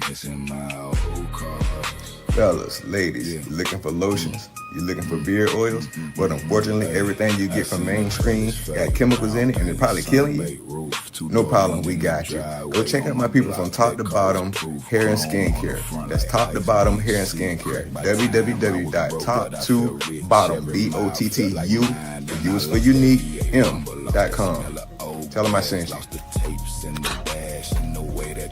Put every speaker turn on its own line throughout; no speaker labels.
Missing my old cars.
Fellas, ladies, you looking for lotions? You looking for beard oils? But unfortunately, everything you get from mainstream got chemicals in it and it's probably killing you. No problem, we got you. Go check out my people from Top to Bottom Hair and Skincare. That's Top to Bottom Hair and Skincare. www.top2bottom, BOTTU, the U is for unique, M.com. Tell them I sent you.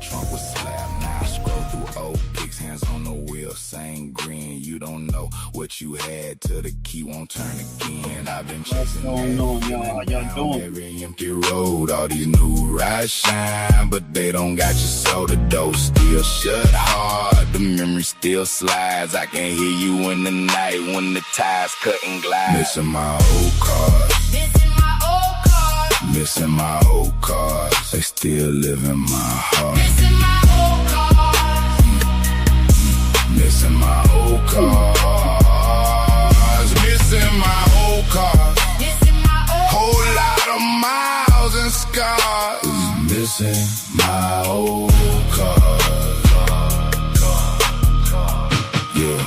Trunk was slapped. Now I scroll through old pics, hands on the wheel, same green. You don't know what you had till the key won't turn again. I've been chasing
going on, y'all? How y'all doing?
Every empty road, all these new rides shine, but they don't got your soul. The door still shut hard, the memory still slides. I can hear you in the night when the tires cut and glide. Missing my old cars. Missing my old cars, they still live in my heart.
Missing my old cars.
Missing my old cars. Missing my old cars.
Missing my old
Whole lot of miles and scars. Missing my old cars. Yeah.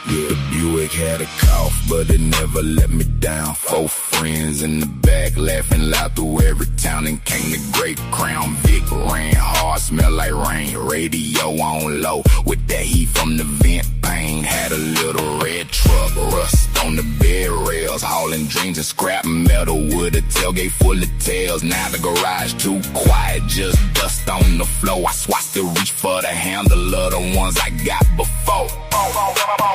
The Buick had a cough, but it never let me down. 4 friends in the back, laughing loud through every town. And came the great Crown Vic, ran hard, smell like rain. Radio on low, with that heat from the vent pane. Had a little red truck, rust on the bed rails. Hauling dreams and scrap metal with a tailgate full of tails. Now the garage too quiet, just dust on the floor. I swatched to reach for the handle of the ones I got before.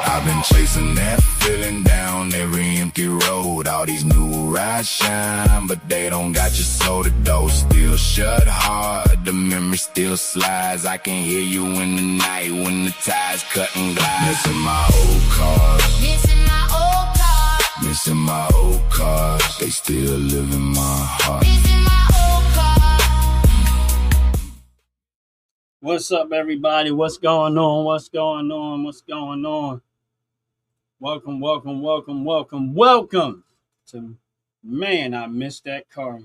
I've been chasing that feeling down every empty road. All these new rides shine, but they don't got your soul. The door still shut hard, the memory still slides. I can hear you in the night when the tires cut and glide. Missing my old cars.
Missing my old cars.
Missing my old cars, they still live in my heart.
Missing my old cars.
What's up, everybody? What's going on? What's going on? What's going on? Welcome to Man, I Missed That Car.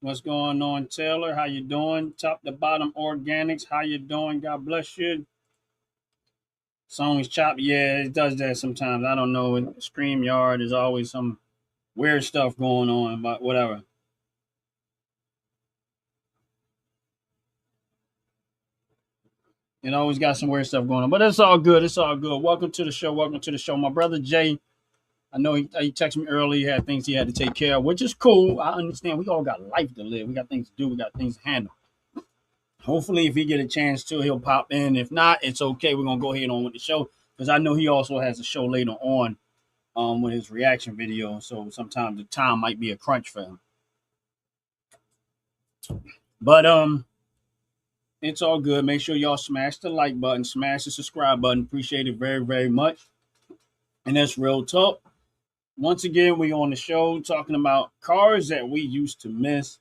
What's going on, Taylor? How you doing? Top to Bottom Organics. How you doing? God bless you. Song is choppy. Yeah, it does that sometimes. I don't know. In StreamYard, there's always some weird stuff going on, but whatever. It always got some weird stuff going on, but it's all good. It's all good. Welcome to the show. Welcome to the show. My brother Jay, I know he texted me early. He had things he had to take care of, which is cool. I understand. We all got life to live. We got things to do. We got things to handle. Hopefully, if he get a chance to, he'll pop in. If not, it's okay. We're going to go ahead on with the show because I know he also has a show later on with his reaction video. So sometimes the time might be a crunch for him. But it's all good. Make sure y'all smash the like button, smash the subscribe button. Appreciate it very, very much. And that's real talk. Once again, we on the show talking about cars that we used to miss,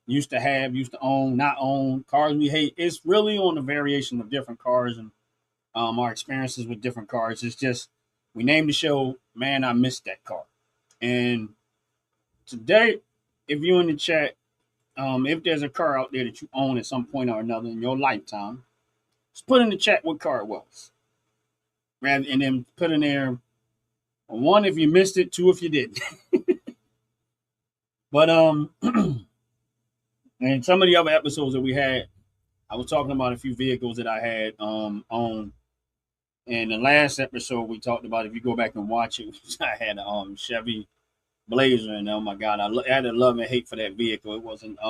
used to have, used to own, not own, cars we hate. It's really on the variation of different cars and our experiences with different cars. It's just, we named the show, Man, I Missed That Car. And today, if you're in the chat, if there's a car out there that you own at some point or another in your lifetime, just put in the chat what car it was. And then put in there, 1, if you missed it, 2, if you didn't. But, and some of the other episodes that we had, I was talking about a few vehicles that I had owned. And the last episode we talked about, if you go back and watch it, I had a Chevy Blazer, and oh my God, I had a love and hate for that vehicle. It wasn't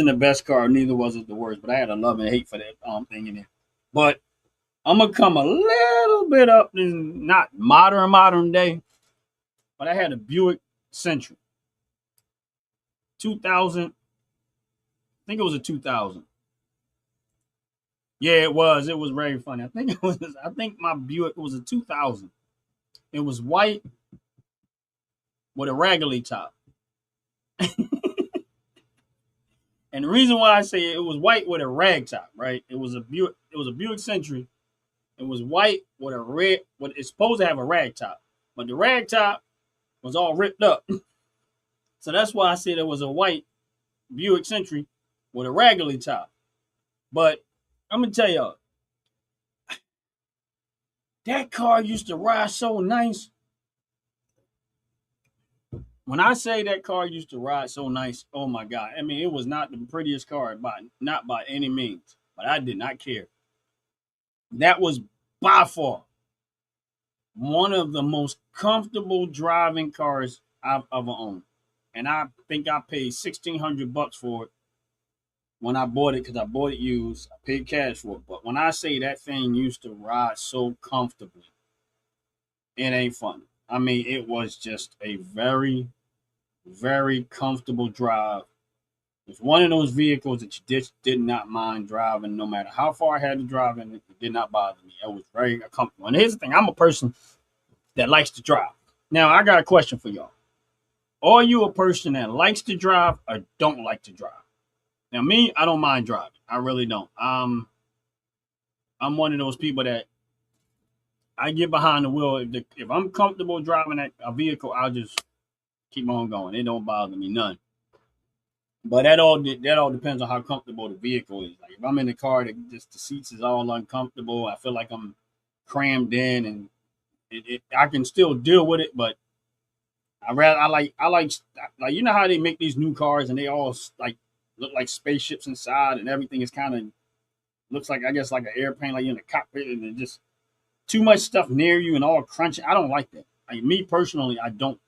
the best car, neither was it the worst, but I had a love and hate for that thing in there. But I'm gonna come a little bit up in not modern day, but I had a Buick Century, 2000. I think it was a 2000. Yeah, it was. It was very funny. I think my Buick was a 2000. It was white with a raggedy top. And the reason why I say it was white with a rag top, right? It was a Buick Century. It was white with a red, it's supposed to have a rag top, but the rag top was all ripped up. So that's why I said it was a white Buick Century with a raggedy top. But I'm gonna tell y'all, that car used to ride so nice. When I say that car used to ride so nice, oh my God. I mean, it was not the prettiest car, not by any means, but I did not care. That was by far one of the most comfortable driving cars I've ever owned. And I think I paid $1,600 for it when I bought it because I bought it used. I paid cash for it. But when I say that thing used to ride so comfortably, it ain't funny. I mean, it was just a very, very comfortable drive. It's one of those vehicles that you just did not mind driving, no matter how far I had to drive in it. It did not bother me. It was very comfortable. And here's the thing: I'm a person that likes to drive. Now, I got a question for y'all. Are you a person that likes to drive or don't like to drive? Now, me, I don't mind driving. I really don't. I'm one of those people that I get behind the wheel. If I'm comfortable driving a vehicle, I'll just keep on going. It don't bother me none. But that all depends on how comfortable the vehicle is. Like if I'm in the car, that just the seats is all uncomfortable. I feel like I'm crammed in, and I can still deal with it. But I like you know how they make these new cars and they all like look like spaceships inside, and everything is kind of looks like I guess like an airplane, like you're in a cockpit, and it just too much stuff near you and all crunching. I don't like that. Like me personally, I don't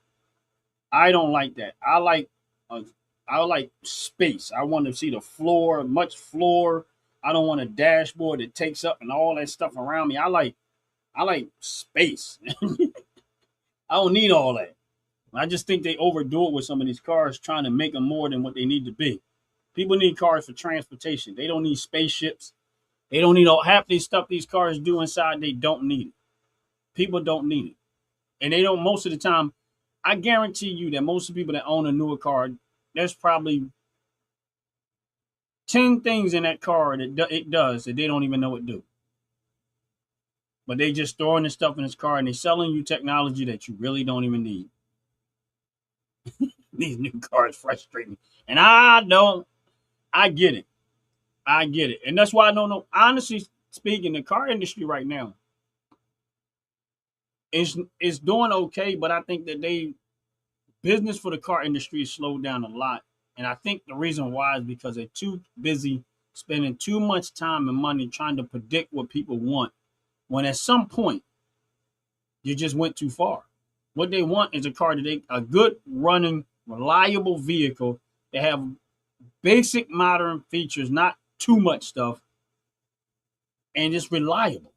like that. I like space. I want to see the floor, much floor. I don't want a dashboard that takes up and all that stuff around me. I like space. I don't need all that. I just think they overdo it with some of these cars, trying to make them more than what they need to be. People need cars for transportation. They don't need spaceships. They don't need all half these stuff these cars do inside. They don't need it. People don't need it. And they don't most of the time. I guarantee you that most of the people that own a newer car, there's probably 10 things in that car that it does that they don't even know it do. But they just throwing this stuff in this car and they selling you technology that you really don't even need. These new cars frustrate me. And I get it. I get it. And that's why I don't know. Honestly speaking, the car industry right now is doing okay, but I think that business for the car industry has slowed down a lot. And I think the reason why is because they're too busy spending too much time and money trying to predict what people want, when at some point you just went too far. What they want is a good running, reliable vehicle that have basic modern features, not too much stuff, and it's reliable.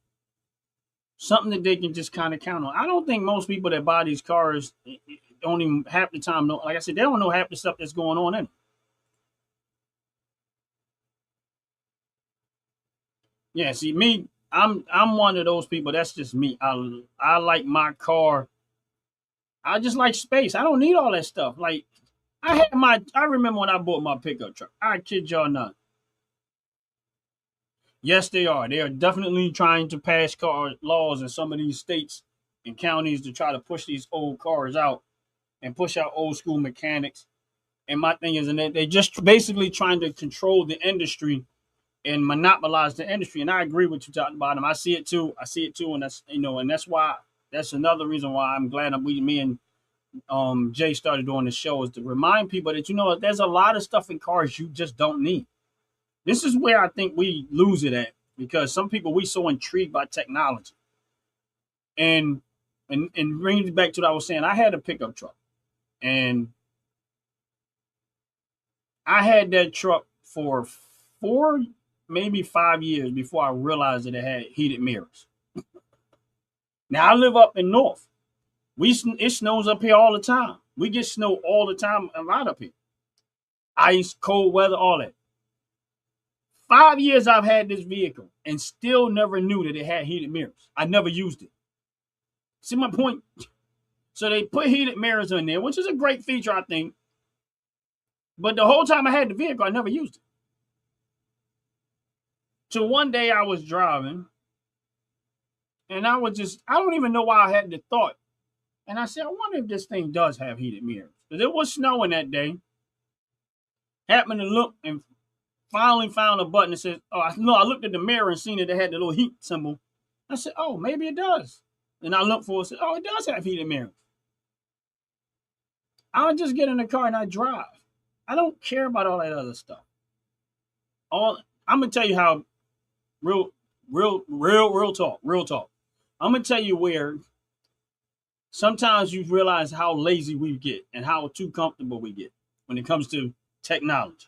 Something that they can just kind of count on. I don't think most people that buy these cars don't even half the time know. Like I said, they don't know half the stuff that's going on in it. Yeah, see me, I'm one of those people. That's just me. I like my car. I just like space. I don't need all that stuff. Like I remember when I bought my pickup truck. I kid y'all not. Yes, they are. They are definitely trying to pass car laws in some of these states and counties to try to push these old cars out and push out old school mechanics. And my thing is, and they just basically trying to control the industry and monopolize the industry. And I agree with you talking about them. I see it too. And that's another reason why I'm glad me and Jay started doing the show, is to remind people that there's a lot of stuff in cars you just don't need. This is where I think we lose it at, because some people, we so intrigued by technology. And bringing it back to what I was saying, I had a pickup truck, and I had that truck for 4, maybe 5 years before I realized that it had heated mirrors. Now I live up in North. It snows up here all the time. We get snow all the time a lot up here. Ice, cold weather, all that. 5 years I've had this vehicle and still never knew that it had heated mirrors. I never used it. See my point? So they put heated mirrors in there, which is a great feature, I think. But the whole time I had the vehicle, I never used it. So one day I was driving, and I don't even know why I had the thought. And I said, I wonder if this thing does have heated mirrors. Because it was snowing that day. Happened to look and finally found a button that says, oh, I looked at the mirror and seen that it had the little heat symbol. I said, oh, maybe it does. And I looked for it and said, oh, it does have heated mirrors. I'll just get in the car and I drive. I don't care about all that other stuff. I'm gonna tell you how real talk. I'm gonna tell you where sometimes you realize how lazy we get and how too comfortable we get when it comes to technology.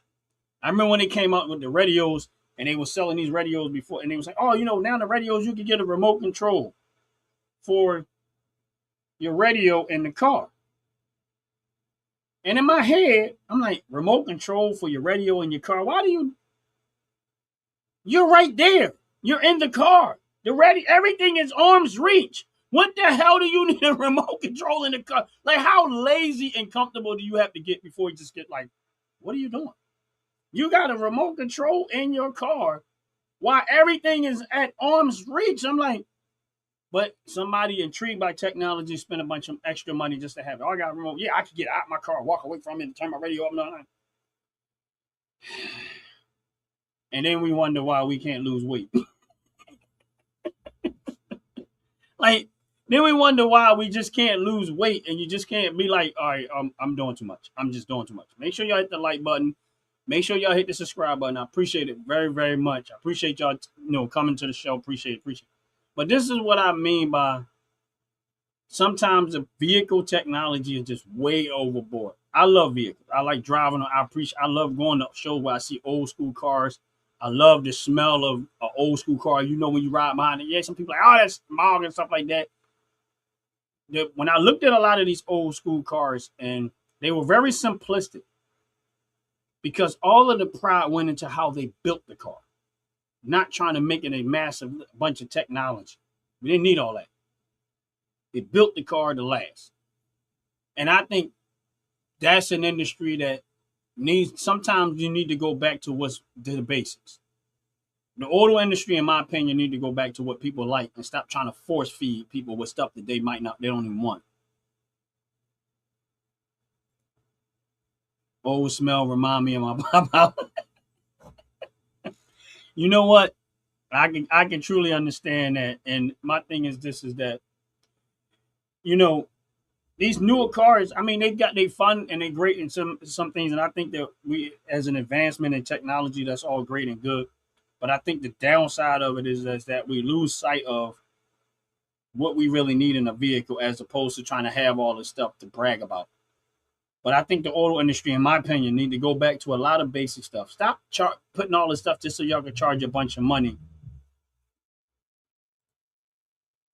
I remember when they came out with the radios and they were selling these radios before, and they was like, oh, now the radios, you can get a remote control for your radio in the car. And in my head, I'm like, remote control for your radio in your car? You're right there. You're in the car. Everything is arm's reach. What the hell do you need a remote control in the car? Like, how lazy and comfortable do you have to get before you just get like, what are you doing? You got a remote control in your car while everything is at arm's reach. I'm like, but somebody intrigued by technology spent a bunch of extra money just to have it. Oh, I got a remote. Yeah, I could get out my car, walk away from it, and turn my radio up. No. And then we wonder why we can't lose weight. Then we wonder why we just can't lose weight, and you just can't be like, all right, I'm doing too much. I'm just doing too much. Make sure y'all hit the like button. Make sure y'all hit the subscribe button. I appreciate it very, very much. I appreciate y'all, coming to the show. Appreciate it. But this is what I mean by sometimes the vehicle technology is just way overboard. I love vehicles. I like driving. I love going to shows where I see old school cars. I love the smell of an old school car. When you ride behind it. Yeah, some people are like, oh, that's smog and stuff like that. When I looked at a lot of these old school cars, and they were very simplistic because all of the pride went into how they built the car, not trying to make it a massive bunch of technology. We didn't need all that. They built the car to last. And I think that's an industry that sometimes you need to go back to the basics. The auto industry, in my opinion, need to go back to what people like and stop trying to force feed people with stuff that they don't even want. Old smell remind me of my mom. You know what? I can truly understand that. And my thing is that, these newer cars, I mean, they fun and they're great in some things. And I think that we, as an advancement in technology, that's all great and good. But I think the downside of it is that we lose sight of what we really need in a vehicle as opposed to trying to have all this stuff to brag about. But I think the auto industry, in my opinion, need to go back to a lot of basic stuff. Stop putting all this stuff just so y'all can charge a bunch of money.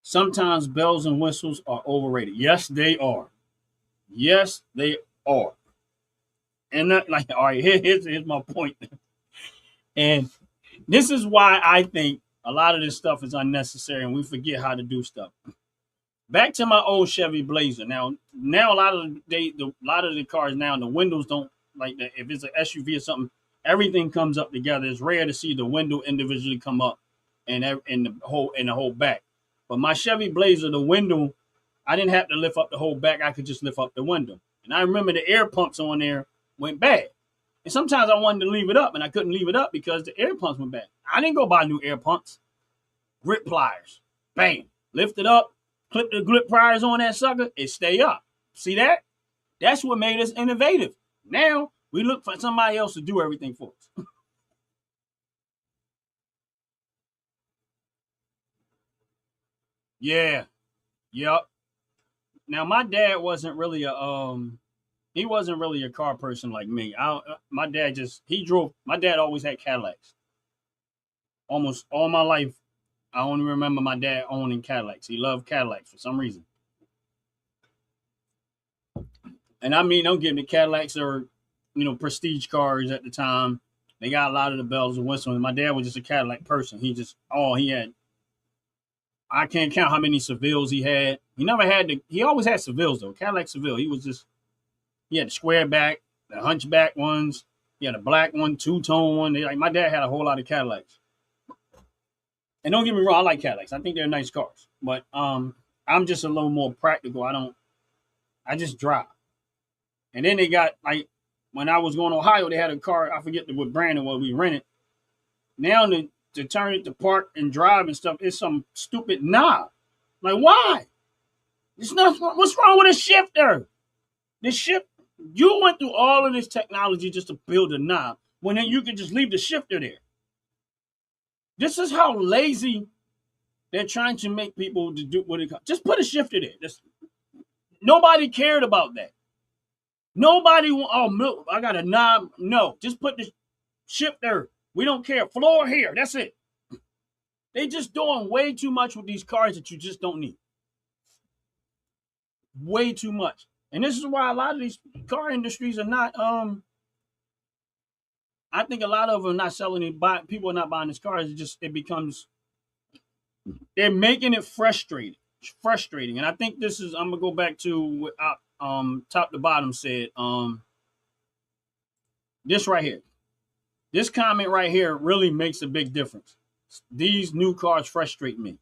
Sometimes bells and whistles are overrated. Yes, they are. Yes, they are. And that, all right, here's my point. And this is why I think a lot of this stuff is unnecessary and we forget how to do stuff. Back to my old Chevy Blazer. Now a lot of the cars now, the windows don't like that. If it's an SUV or something, everything comes up together. It's rare to see the window individually come up and the whole back. But my Chevy Blazer, the window, I didn't have to lift up the whole back. I could just lift up the window. And I remember the air pumps on there went bad. And sometimes I wanted to leave it up, and I couldn't leave it up because the air pumps went bad. I didn't go buy new air pumps. Grip pliers. Bam. Lift it up. Clip the grip pliers on that sucker. It stay up. See that? That's what made us innovative. Now, we look for somebody else to do everything for us. Yeah. Yep. Now, my dad wasn't really a car person like me. My dad always had Cadillacs. Almost all my life, I only remember my dad owning Cadillacs. He loved Cadillacs for some reason. And I mean, don't get me, Cadillacs are, prestige cars at the time. They got a lot of the bells and whistles. My dad was just a Cadillac person. He had, I can't count how many Sevilles he had. He always had Sevilles though. Cadillac Seville. He had the square back, the hunchback ones. He had a black one, two-tone one. My dad had a whole lot of Cadillacs. And don't get me wrong, I like Cadillacs. I think they're nice cars. But I'm just a little more practical. I just drive. And then they got when I was going to Ohio, they had a car. I forget what brand it was we rented. Now to turn it to park and drive and stuff, it's some stupid knob. Like, why? It's not. What's wrong with a shifter? The shift. You went through all of this technology just to build a knob, when then you could just leave the shifter there. This is how lazy they're trying to make people to do what it. Just put a shifter there. Nobody cared about that. Nobody. Oh, I got a knob. No, just put the shifter. We don't care. Floor here. That's it. They just doing way too much with these cars that you just don't need. Way too much. And this is why a lot of these car industries are not, I think a lot of them are not selling it, people are not buying these cars. They're making it frustrating. And I think this is, I'm going to go back to what Top to Bottom said. This right here. This comment right here really makes a big difference. These new cars frustrate me.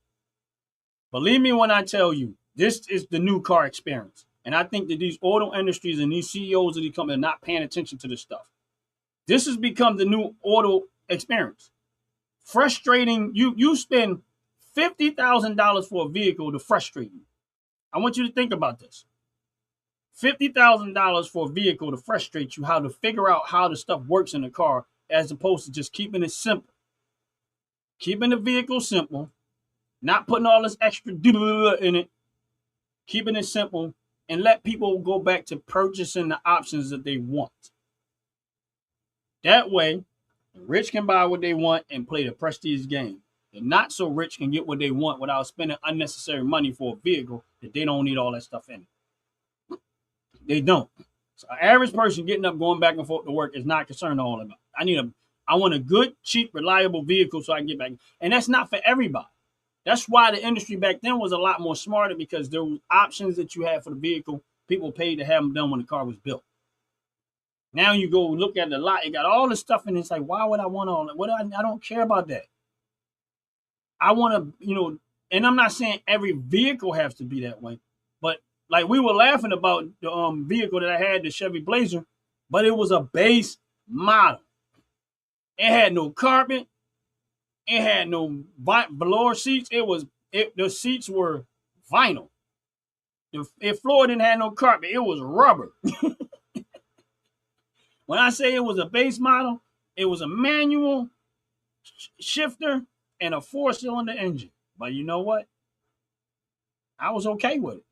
Believe me when I tell you, this is the new car experience. And I think that these auto industries and these CEOs of these companies are not paying attention to this stuff. This has become the new auto experience. Frustrating. You spend $50,000 for a vehicle to frustrate you. I want you to think about this. $50,000 for a vehicle to frustrate you, how to figure out how the stuff works in the car, as opposed to just keeping it simple. Keeping the vehicle simple, not putting all this extra in it, keeping it simple, and let people go back to purchasing the options that they want. That way, the rich can buy what they want and play the prestige game. The not so rich can get what they want without spending unnecessary money for a vehicle that they don't need all that stuff in it. They don't. So an average person getting up, going back and forth to work is not concerned all about. I want a good, cheap, reliable vehicle so I can get back. And that's not for everybody. That's why the industry back then was a lot more smarter, because there were options that you had for the vehicle. People paid to have them done when the car was built. Now you go look at the lot, it got all this stuff in it. It's like, why would I want all that? I don't care about that. I want to, and I'm not saying every vehicle has to be that way, but like we were laughing about the vehicle that I had, the Chevy Blazer, but it was a base model. It had no carpet. It had no velour seats. The seats were vinyl. The floor didn't have no carpet. It was rubber. When I say it was a base model, it was a manual shifter and a 4-cylinder engine. But you know what? I was okay with it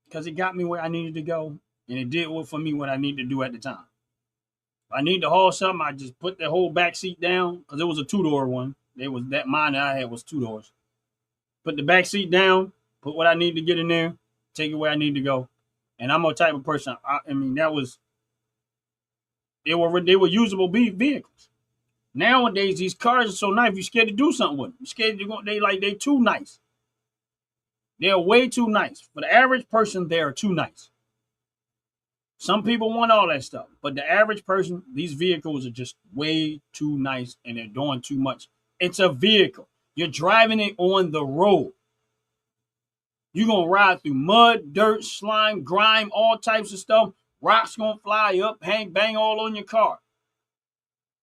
because it got me where I needed to go, and it did for me what I needed to do at the time. If I need to haul something, I just put the whole back seat down, because it was a 2-door one. Mine that I had was 2 doors. Put the back seat down, put what I need to get in there, take it where I need to go. And I'm a type of person. They were usable vehicles. Nowadays, these cars are so nice, you're scared to do something with them. You're scared they too nice. They're way too nice. For the average person, they are too nice. Some people want all that stuff, but the average person, these vehicles are just way too nice, and they're doing too much. It's a vehicle. You're driving it on the road. You're going to ride through mud, dirt, slime, grime, all types of stuff. Rocks going to fly up, bang all on your car.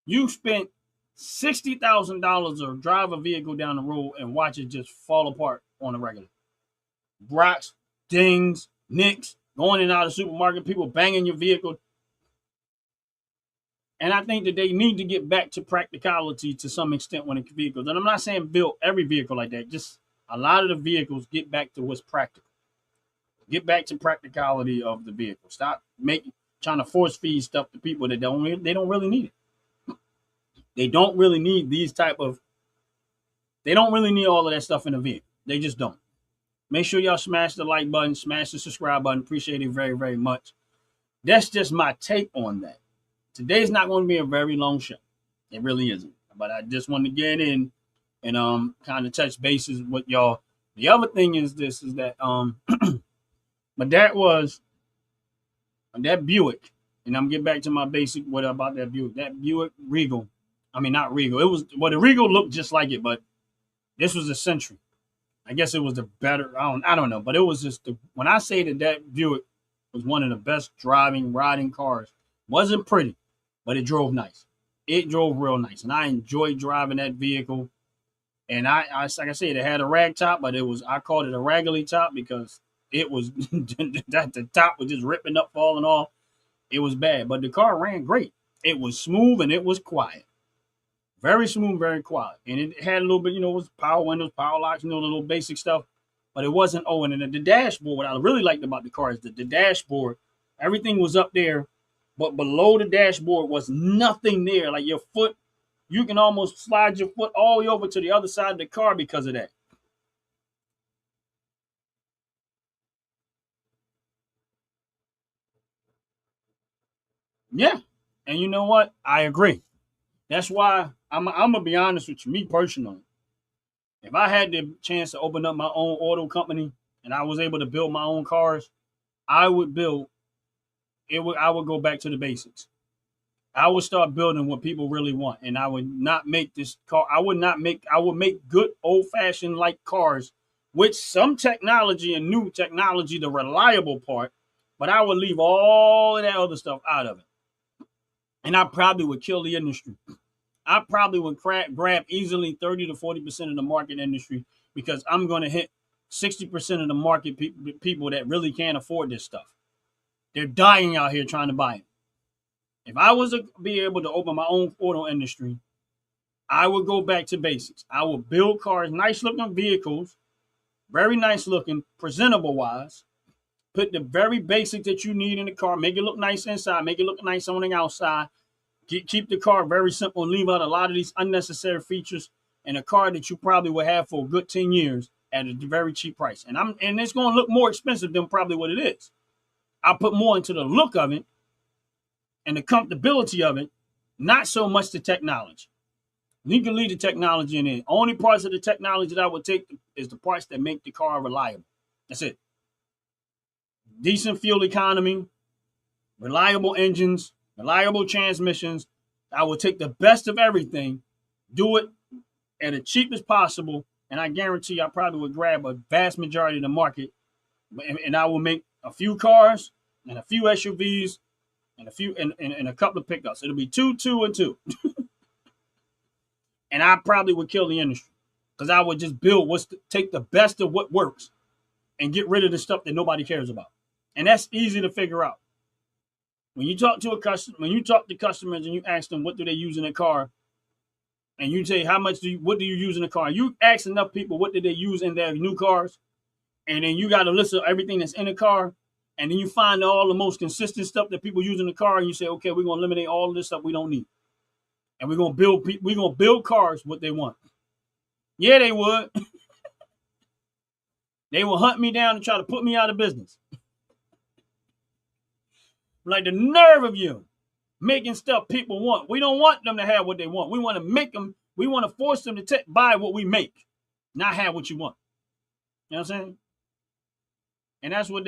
You spent $60,000 to drive a vehicle down the road and watch it just fall apart on a regular. Rocks, dings, nicks, going in and out of the supermarket, people banging your vehicle. And I think that they need to get back to practicality to some extent when it comes to vehicles. And I'm not saying build every vehicle like that. Just a lot of the vehicles get back to what's practical. Get back to practicality of the vehicle. Stop trying to force feed stuff to people that they don't really need it. They don't really need they don't really need all of that stuff in a vehicle. They just don't. Make sure y'all smash the like button, smash the subscribe button. Appreciate it very, very much. That's just my take on that. Today's not going to be a very long show. It really isn't. But I just wanted to get in and kind of touch bases with y'all. The other thing is that but that Buick, and I'm getting back to my basic what about that Buick. That Buick Regal. I mean, not Regal. The Regal looked just like it, but this was a Century. I guess it was the better. I don't know, but it was just when I say that Buick was one of the best riding cars Wasn't pretty, but it drove nice. It drove real nice, and I enjoyed driving that vehicle. And I like I said, it had a rag top, but I called it a raggedy top because it was that the top was just ripping up, falling off. It was bad, but the car ran great. It was smooth and it was quiet. Very smooth, very quiet. And it had a little bit, it was power windows, power locks, the little basic stuff. But it wasn't, and then the dashboard, what I really liked about the car is the dashboard, everything was up there, but below the dashboard was nothing there. Like your foot, you can almost slide your foot all the way over to the other side of the car because of that. Yeah. And you know what? I agree. That's why I'm gonna be honest with you, me personally. If I had the chance to open up my own auto company and I was able to build my own cars, I would build it. I would go back to the basics. I would start building what people really want, and I would not make this car. I would not make. I would make good old fashioned like cars with some technology and new technology, the reliable part. But I would leave all of that other stuff out of it, and I probably would kill the industry. I probably would grab easily 30 to 40% of the market industry because I'm going to hit 60% of the market people that really can't afford this stuff. They're dying out here trying to buy it. If I was to be able to open my own auto industry, I would go back to basics. I would build cars, nice looking vehicles, very nice looking, presentable wise. Put the very basic that you need in the car, make it look nice inside, make it look nice on the outside. Keep the car very simple and leave out a lot of these unnecessary features in a car that you probably will have for a good 10 years at a very cheap price. And it's going to look more expensive than probably what it is. I'll put more into the look of it and the comfortability of it, not so much the technology. You can leave the technology in it. Only parts of the technology that I would take is the parts that make the car reliable. That's it. Decent fuel economy, reliable engines, reliable transmissions. I will take the best of everything, do it at the cheapest possible, and I guarantee I probably would grab a vast majority of the market, and I will make a few cars and a few SUVs and a couple of pickups. It'll be two, and two. And I probably would kill the industry because I would just take the best of what works and get rid of the stuff that nobody cares about. And that's easy to figure out. When you talk to customers and you ask them what do they use in a car, and you say what do you use in a car? You ask enough people what do they use in their new cars, and then you got a list of everything that's in a car, and then you find all the most consistent stuff that people use in the car, and you say, okay, we're gonna eliminate all of this stuff we don't need, and we're gonna build cars what they want. Yeah, they would. They will hunt me down and try to put me out of business. Like the nerve of you making stuff people want. We don't want them to have what they want. We want to make them. We want to force them to buy what we make, not have what you want. You know what I'm saying? And that's what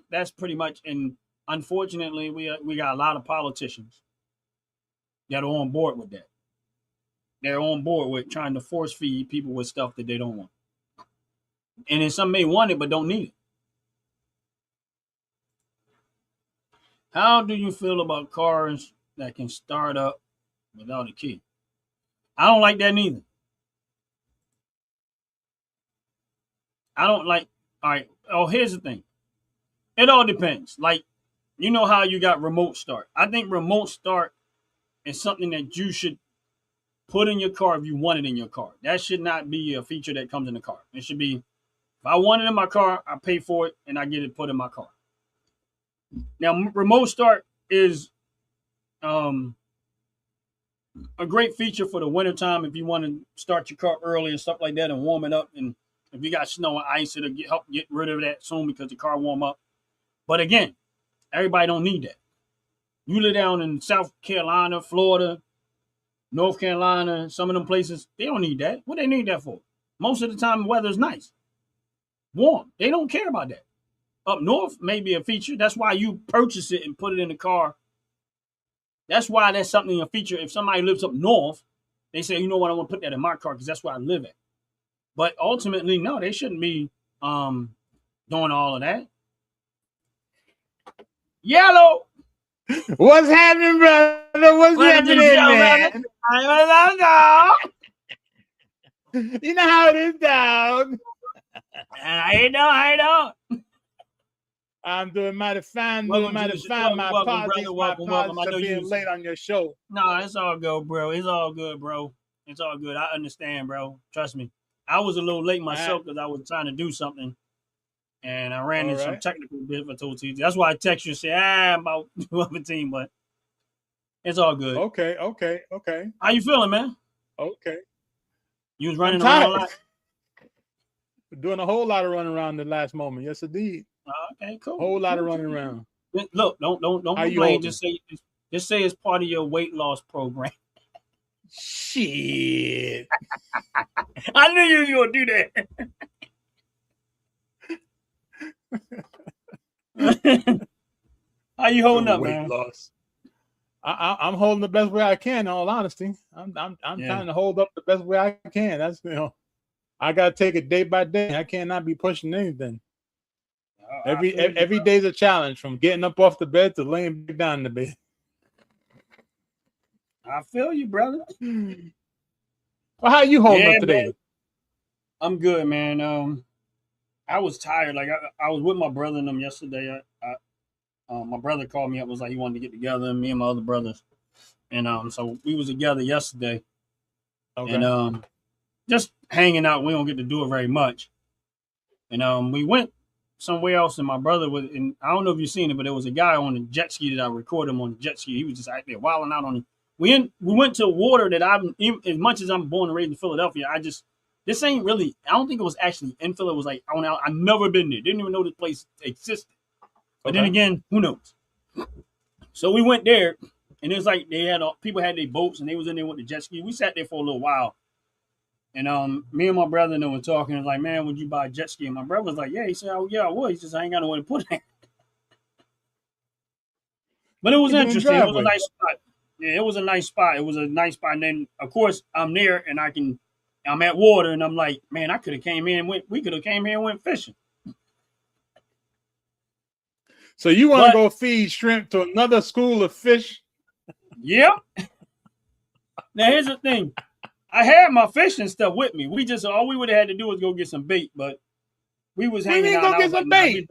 that's pretty much. And unfortunately, we got a lot of politicians that are on board with that. They're on board with trying to force feed people with stuff that they don't want. And then some may want it but don't need it. How do you feel about cars that can start up without a key? I don't like that neither. I don't like, all right. Oh, here's the thing. It all depends. Like, you know how you got remote start. I think remote start is something that you should put in your car if you want it in your car. That should not be a feature that comes in the car. It should be, if I want it in my car, I pay for it and I get it put in my car. Now, remote start is a great feature for the wintertime if you want to start your car early and stuff like that and warm it up. And if you got snow and ice, it'll help get rid of that soon because the car warm up. But again, everybody don't need that. You live down in South Carolina, Florida, North Carolina, some of them places, they don't need that. What they need that for? Most of the time, the weather's nice, warm. They don't care about that. Up north may be a feature. That's why you purchase it and put it in the car. That's why that's something a feature. If somebody lives up north, they say, you know what, I want to put that in my car because that's where I live at. But ultimately, no, they shouldn't be doing all of that. Yellow.
What's happening, brother? What's
Welcome to the
happening,
show,
man?
brother. I
You know how it is, dog.
ain't know.
I'm doing mighty fine,
Welcome to the show.
My
Welcome,
apologies,
brother.
my
Welcome. I
apologies
know
for
you.
being late on your show.
No, it's all good, bro. It's all good, bro. It's all good. I understand, bro. Trust me. I was a little late myself because I was trying to do something, and I ran
All
into some
right.
technical difficulties. That's why I text you and say, I'm about 12:15, but it's all good.
Okay.
How you feeling, man?
Okay.
You was
I'm
running around a
tired.
lot?
Doing a whole lot of running around the last moment. Yes, indeed.
Okay, cool.
Whole lot of
Cool.
running around.
Look, don't
How you
complain.
holding?
Just say it's part of your weight loss program.
Shit.
I knew you was gonna do that. How you holding up,
Weight
man?
loss. I'm holding the best way I can. In all honesty, I'm trying to hold up the best way I can. That's I gotta take it day by day. I cannot be pushing anything. Every day's a challenge, from getting up off the bed to laying back down in the bed.
I feel you, brother.
Well, how you holding up today?
Man. I'm good, man. I was tired. Like I was with my brother and them yesterday. My brother called me up, was like he wanted to get together, and me and my other brothers, and so we was together yesterday,
Okay.
and just hanging out. We don't get to do it very much, and we went somewhere else, and my brother was, and I don't know if you've seen it, but there was a guy on the jet ski that I recorded him on the jet ski. He was just out there wilding out on it. We went to water that as much as I'm born and raised in Philadelphia, this ain't really. I don't think it was actually in Philly. It was like I've never been there. Didn't even know this place existed. But then again, who knows? So we went there, and it was like people had their boats, and they was in there with the jet ski. We sat there for a little while, and me and my brother and them were talking. And like, man, would you buy a jet ski? And my brother was like, yeah. He said, oh yeah, I would. He says, I ain't got nowhere to put it. But it was interesting. It was a nice spot. Yeah, it was a nice spot. It was a nice spot. And then, of course, I'm there, and I'm at water, and I'm like, man, I could have came here and we could have came here and went fishing.
So you want to go feed shrimp to another school of fish?
Yep. Now here's the thing. I had my fishing stuff with me. All we would have had to do was go get some bait, but we was hanging out.
Go get some bait?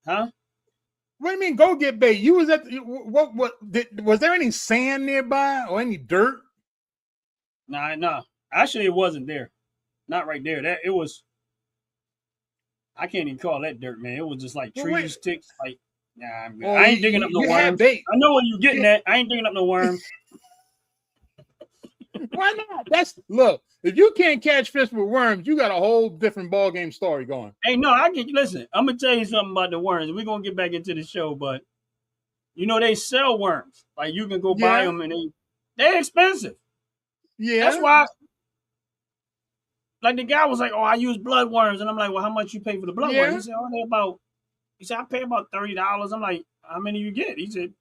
Huh?
What do you mean go get bait? You was at was there any sand nearby or any dirt?
Nah. Actually, it wasn't there. Not right there. It was. I can't even call that dirt, man. It was just like trees, sticks. Like, nah, I'm good. I ain't digging up no worms. I know what you're getting at. I ain't digging up no worms.
Why not? Look. If you can't catch fish with worms, you got a whole different ball game story going.
Hey, no, listen. I'm gonna tell you something about the worms. We're gonna get back into the show, but they sell worms. Like you can go buy them, and they're expensive.
Yeah,
that's why. Like the guy was like, "Oh, I use blood worms," and I'm like, "Well, how much you pay for the blood worms?" He said, "Oh, He said, "I pay about $30." I'm like, "How many you get?" He said,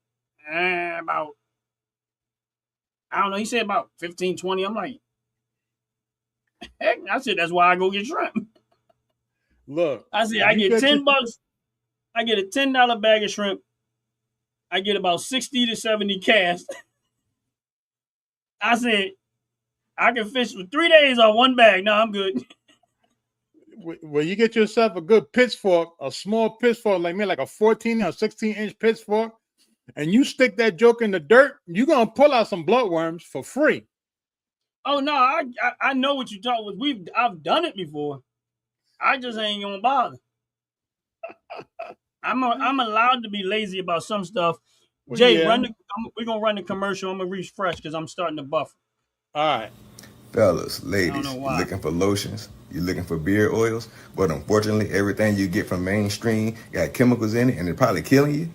"About." I don't know. He said about 15, 20. I'm like, heck. I said, "That's why I go get shrimp."
Look,
I said, I get $10. I get a $10 bag of shrimp. I get about 60 to 70 casts. I said, I can fish for 3 days on one bag. No, I'm good.
Well, you get yourself a good pitchfork, a small pitchfork, like a 14 or 16-inch pitchfork, and you stick that joke in the dirt, you're going to pull out some bloodworms for free.
Oh, no, I know what you're talking with. I've done it before. I just ain't going to bother. I'm allowed to be lazy about some stuff.
Well,
Jay, we're going to run the commercial. I'm going to refresh because I'm starting to buffer.
All right.
Fellas, ladies, you looking for lotions? You looking for beard oils? But unfortunately, everything you get from mainstream got chemicals in it and it's probably killing you?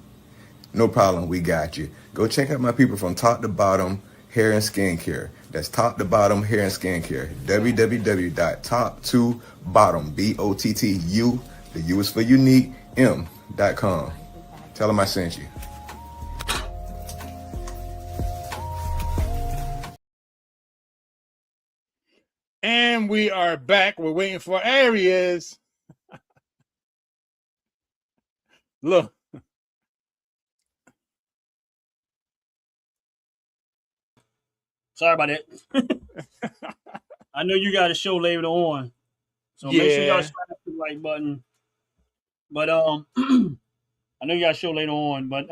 No problem, we got you. Go check out my people from Top to Bottom Hair and Skincare. That's Top to Bottom Hair and Skincare. www.top2bottom, BOTTU, the U is for unique, M.com. Tell them I sent you.
And we are back. We're waiting for Aries. Look.
Sorry about that. I know you got a show later on, so make sure y'all
Yeah.
smash the like button. But I know you got a show later on. But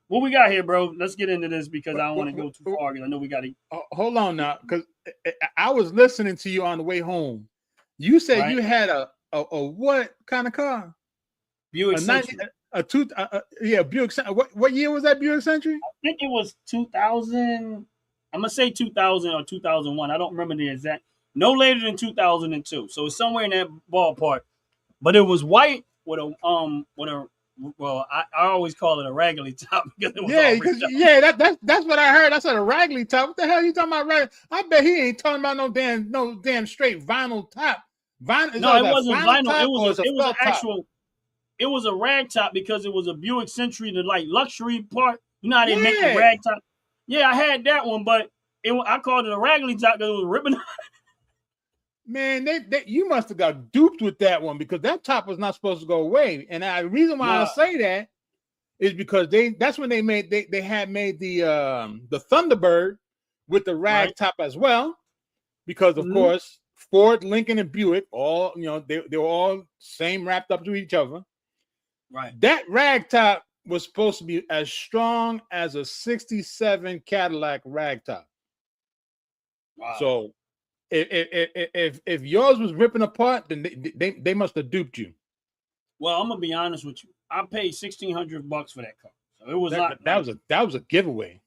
what we got here, bro? Let's get into this because I don't want to go too far. Because I know we got to.
Hold on now, because I was listening to you on the way home. You said
Right.
you had a what kind of car?
Buick
A
Century.
90, yeah, Buick. What year was that Buick Century?
I think it was 2000. I'm gonna say 2000 or 2001. I don't remember the exact. No later than 2002. So it's somewhere in that ballpark. But it was white with a well, I always call it a raggedy top because it was
Yeah,
all
because
ripped up.
that's what I heard. I said a raggedy top. What the hell are you talking about? I bet he ain't talking about no damn straight vinyl top. Vinyl?
No, it wasn't vinyl.
Top,
It was an
felt top?
actual. It was a rag top because it was a Buick Century, the like luxury part. You know how they make the
Yeah.
rag top? Yeah, I had that one, but I called it a raggedy top because it was ripping.
Man, they you must have got duped with that one because that top was not supposed to go away. And the reason why I say that is because that's when they had made the Thunderbird with the rag
Right.
top as well, because of course Ford, Lincoln, and Buick all they were all same wrapped up to each other.
Right.
That rag top was supposed to be as strong as a '67 Cadillac rag top.
Wow.
So if yours was ripping apart, then they must have duped you.
Well, I'm gonna be honest with you. I paid $1,600 for that car, so it was
That was a giveaway.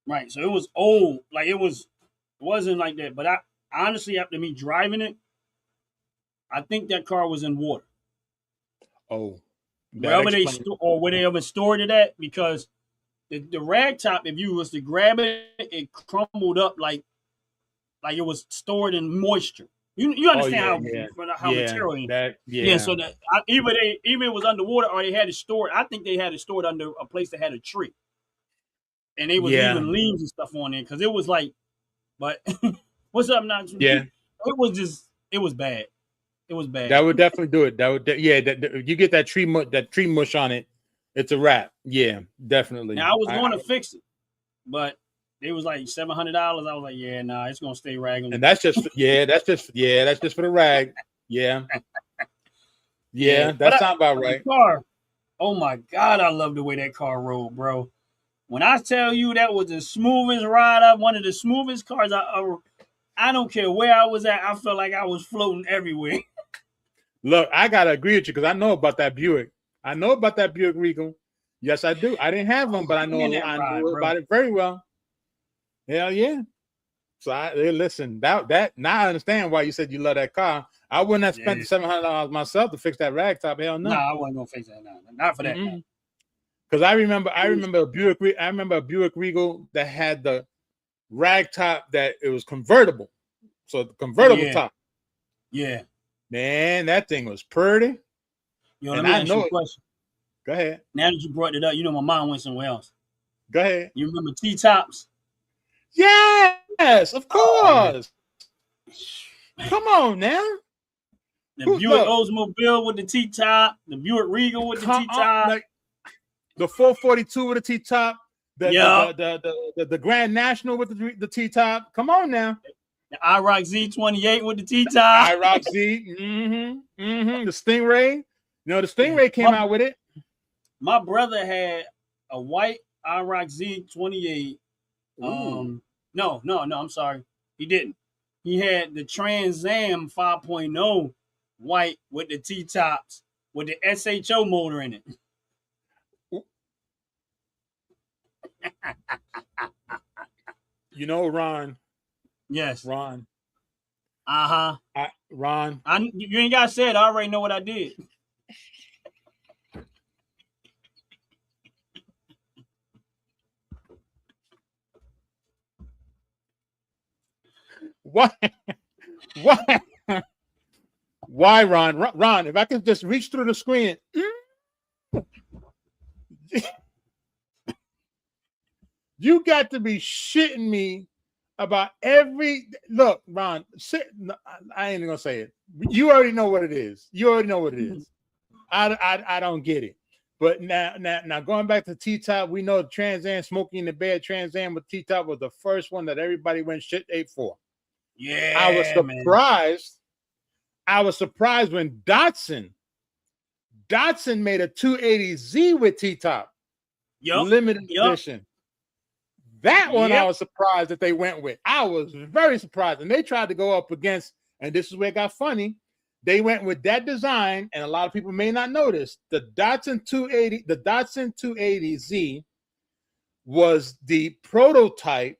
right. So it was old, like it wasn't like that. But I honestly, after me driving it, I think that car was in water.
Oh,
Wherever they or where they ever stored it at, because the rag top, if you was to grab it, it crumbled up like it was stored in moisture. You understand how material is. So that either it was underwater or they had it stored. I think they had it stored under a place that had a tree, and they was leaving leaves and stuff on there because it was like. But what's up, now?
Yeah,
it was bad. It was bad.
That would definitely do it. You get that tree mush on it, it's a wrap. Yeah, definitely.
Now I was going to fix it, but it was like $700. I was like, yeah, nah, it's gonna stay ragging.
And that's just for the rag. Yeah. Yeah, that sounds about right.
Car, oh my God, I love the way that car rode, bro. When I tell you that was the smoothest ride up, one of the smoothest cars I don't care where I was at, I felt like I was floating everywhere.
Look, I gotta agree with you because I know about that Buick. I know about that Buick Regal. Yes, I do. I didn't have one, but I know about it very well. Hell yeah. So listen, that now I understand why you said you love that car. I wouldn't have spent $700 myself to fix that rag top. Hell no.
No, I wasn't gonna fix that. No, not for that.
Because I remember a Buick Regal that had the rag top that it was convertible. So the convertible top.
Yeah.
Man, that thing was pretty.
Yo, let me ask you a question.
Go ahead.
Now that you brought it up, you know my mind went somewhere else.
Go ahead.
You remember T-tops?
Yes, of course. Come on now.
The Buick Oldsmobile with the T-top, the Buick Regal with the T-top.
Like the 442 with the T-top, the Grand National with the T-top. Come on now.
The IROC Z28 with the T-top.
IROC Z. The Stingray. The Stingray came out with it.
My brother had a white IROC Z28. No, I'm sorry. He didn't. He had the Trans Am 5.0 white with the T-tops with the SHO motor in it.
Ron.
Yes.
Ron.
Uh-huh.
Ron.
You ain't got to say it. I already know what I did.
Why? Why, Ron? Ron, if I can just reach through the screen. You got to be shitting me about look, Ron. I ain't gonna say it. You already know what it is. I don't get it. But now going back to T-Top, we know Trans Am, Smokey and the Bear Trans Am with T-Top was the first one that everybody went shit ate for.
Yeah,
I was
man.
surprised. I was surprised when Datsun made a 280Z with T-Top.
Yup.
Limited edition. That one
Yep.
I was surprised that they went with. I was very surprised. And they tried to go up against, and this is where it got funny. They went with that design, and a lot of people may not notice the Datsun 280Z was the prototype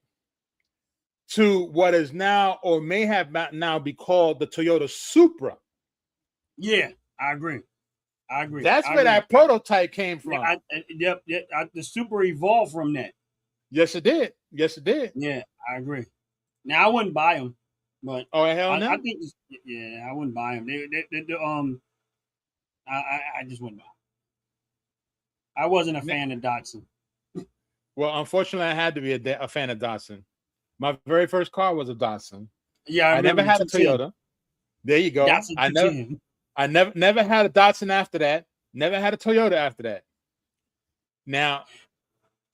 to what is now or may have now be called the Toyota Supra.
Yeah, I agree.
That's where that prototype came from.
Yeah, the Super evolved from that.
Yes, it did.
Yeah, I agree. Now I wouldn't buy them, but
Oh hell no!
I think I wouldn't buy them. I just wouldn't buy 'em. I wasn't a fan of Datsun.
Well, unfortunately, I had to be a fan of Datsun. My very first car was a Datsun.
Yeah,
I never had a
210.
Toyota. There you go.
Datsun
I
210.
never had a Datsun after that. Never had a Toyota after that. Now,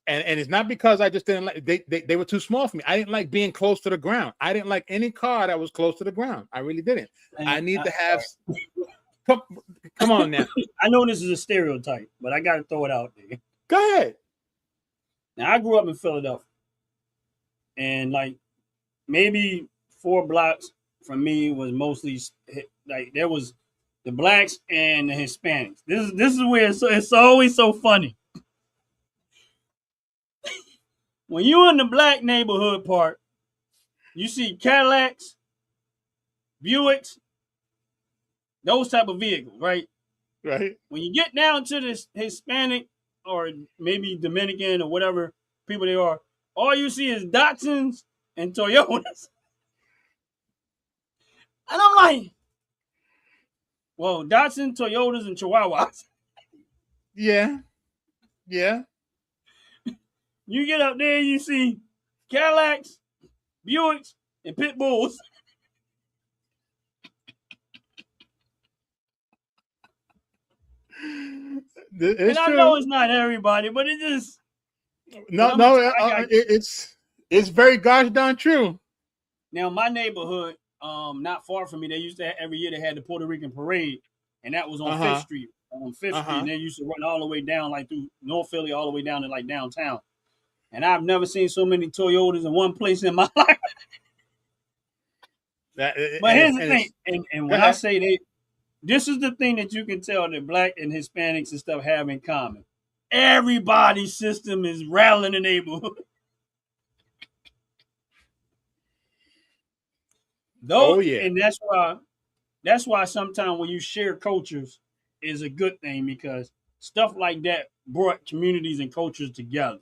and it's not because I just didn't like they were too small for me. I didn't like being close to the ground. I didn't like any car that was close to the ground. I really didn't. I need to have. Come on now.
I know this is a stereotype, but I got to throw it out there.
Go ahead.
Now I grew up in Philadelphia, and like maybe 4 blocks from me was mostly like there was the blacks and the Hispanics. This is where it's always so funny. When you're in the black neighborhood part, you see Cadillacs, Buicks, those type of vehicles, right?
Right.
When you get down to this Hispanic or maybe Dominican or whatever people they are, all you see is Datsuns and Toyotas. And I'm like, well, Datsun, Toyotas, and Chihuahuas.
Yeah.
You get up there, you see Cadillacs, Buicks, and Pit Bulls.
It's
I
true.
know it's not everybody, but it just
it's very gosh darn true.
now my neighborhood, not far from me, they used to have, every year they had the Puerto Rican parade, and that was on Fifth Street. On Fifth Street, and they used to run all the way down like through North Philly, all the way down to like downtown. And I've never seen so many Toyotas in one place in my life. But here's the thing, and when I say this is the thing that you can tell that black and Hispanics and stuff have in common. Everybody's system is rattling the neighborhood.
Oh yeah,
and that's why sometimes when you share cultures is a good thing, because stuff like that brought communities and cultures together.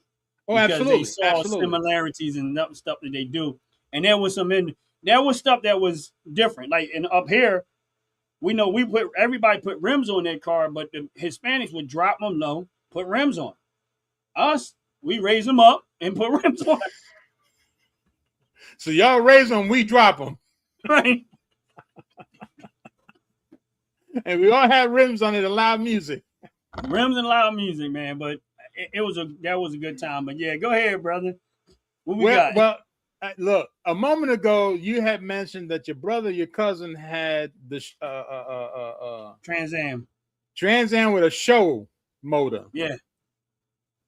Oh,
because
absolutely.
they saw similarities and stuff that they do, and there was stuff that was different. Like up here, we know everybody put rims on their car, but the Hispanics would drop them low, put rims on. Us, we raise them up and put rims on.
So y'all raise them, we drop them,
Right?
and we all have rims on it to loud music.
Rims and loud music, man. But that was a good time. But yeah, go ahead, brother. What we got?
Well, look, a moment ago you had mentioned that your cousin had the
Trans
Am with a show motor.
Yeah,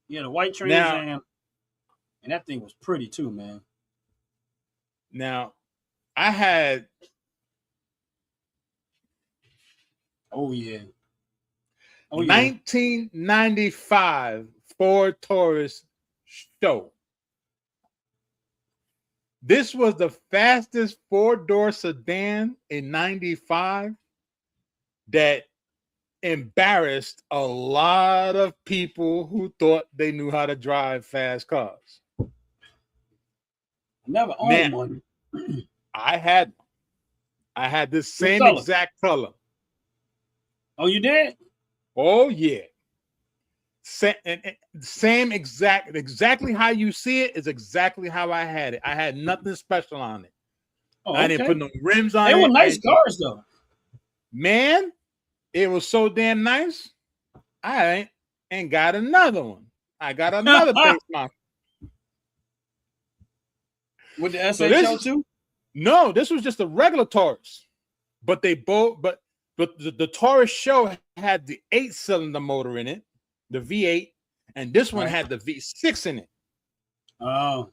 the white Trans Am, and that thing was pretty too, man.
Now, I had.
Oh yeah.
1995 Ford Taurus show. This was the fastest 4-door sedan in 95 that embarrassed a lot of people who thought they knew how to drive fast cars.
I never owned one.
I had this same
color?
exact color.
Oh, you did?
Oh yeah. Same exactly how you see it is exactly how I had it. I had nothing special on it.
Oh,
I didn't put no rims on it.
They were nice cars though.
Man, it was so damn nice. And and got another one. I got another base model.
With the
So this
SHO
is-
too?
No, this was just a regular Taurus, but they both, but the Taurus show had the 8-cylinder motor in it, the V8, and this one
Right.
had the V6 in it.
Oh,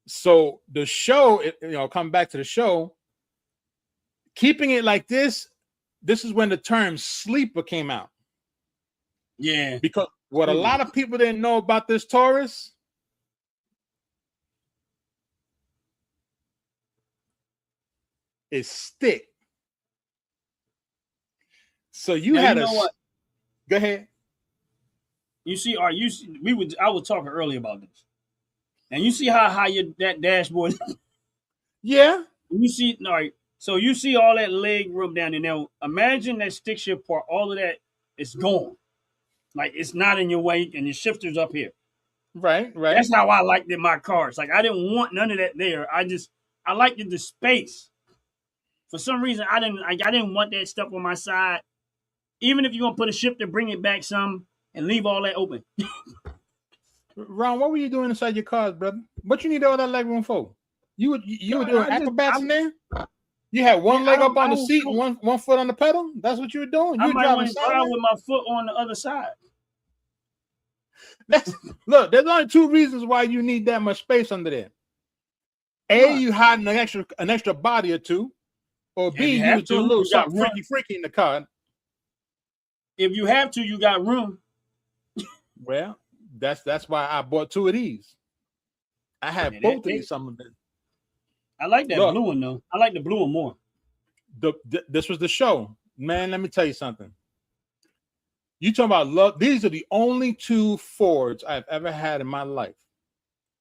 So the show, come back to the show, keeping it like this. This is when the term sleeper came out,
yeah.
because what a lot of people didn't know about this Taurus. Is stick. So you
Now,
had
you know what?
Go ahead.
You see, I was talking earlier about this. And you see how high that dashboard.
Yeah.
You see, all right. So you see all that leg room down there. Now imagine that stick shift part, all of that is gone. Like it's not in your way, and your shifter's up here.
Right.
That's how I liked it in my cars. Like I didn't want none of that there. I liked the space. For some reason, I didn't want that stuff on my side. Even if you're gonna put a shifter, bring it back some and leave all that open.
Ron, what were you doing inside your cars, brother? What you need all that leg room for? You were doing acrobats in there? You had one leg up on the seat and one foot on the pedal? That's what you were doing?
I
You were
might
driving
want to drive
sideways?
with my foot on the other side.
Look, there's only two reasons why you need that much space under there. A,
What?
you hiding an extra body or two, or
If
B,
you
you
have
was doing a
to,
little
you got
something freaky in the car.
If you have to, you got room.
Well, that's why I bought two of these. I had
Yeah,
both of
they-
these. Some of them.
I like that
Look.
blue one though. I like the blue one more.
This was the show, man. Let me tell you something. You talking about love? These are the only two Fords I've ever had in my life.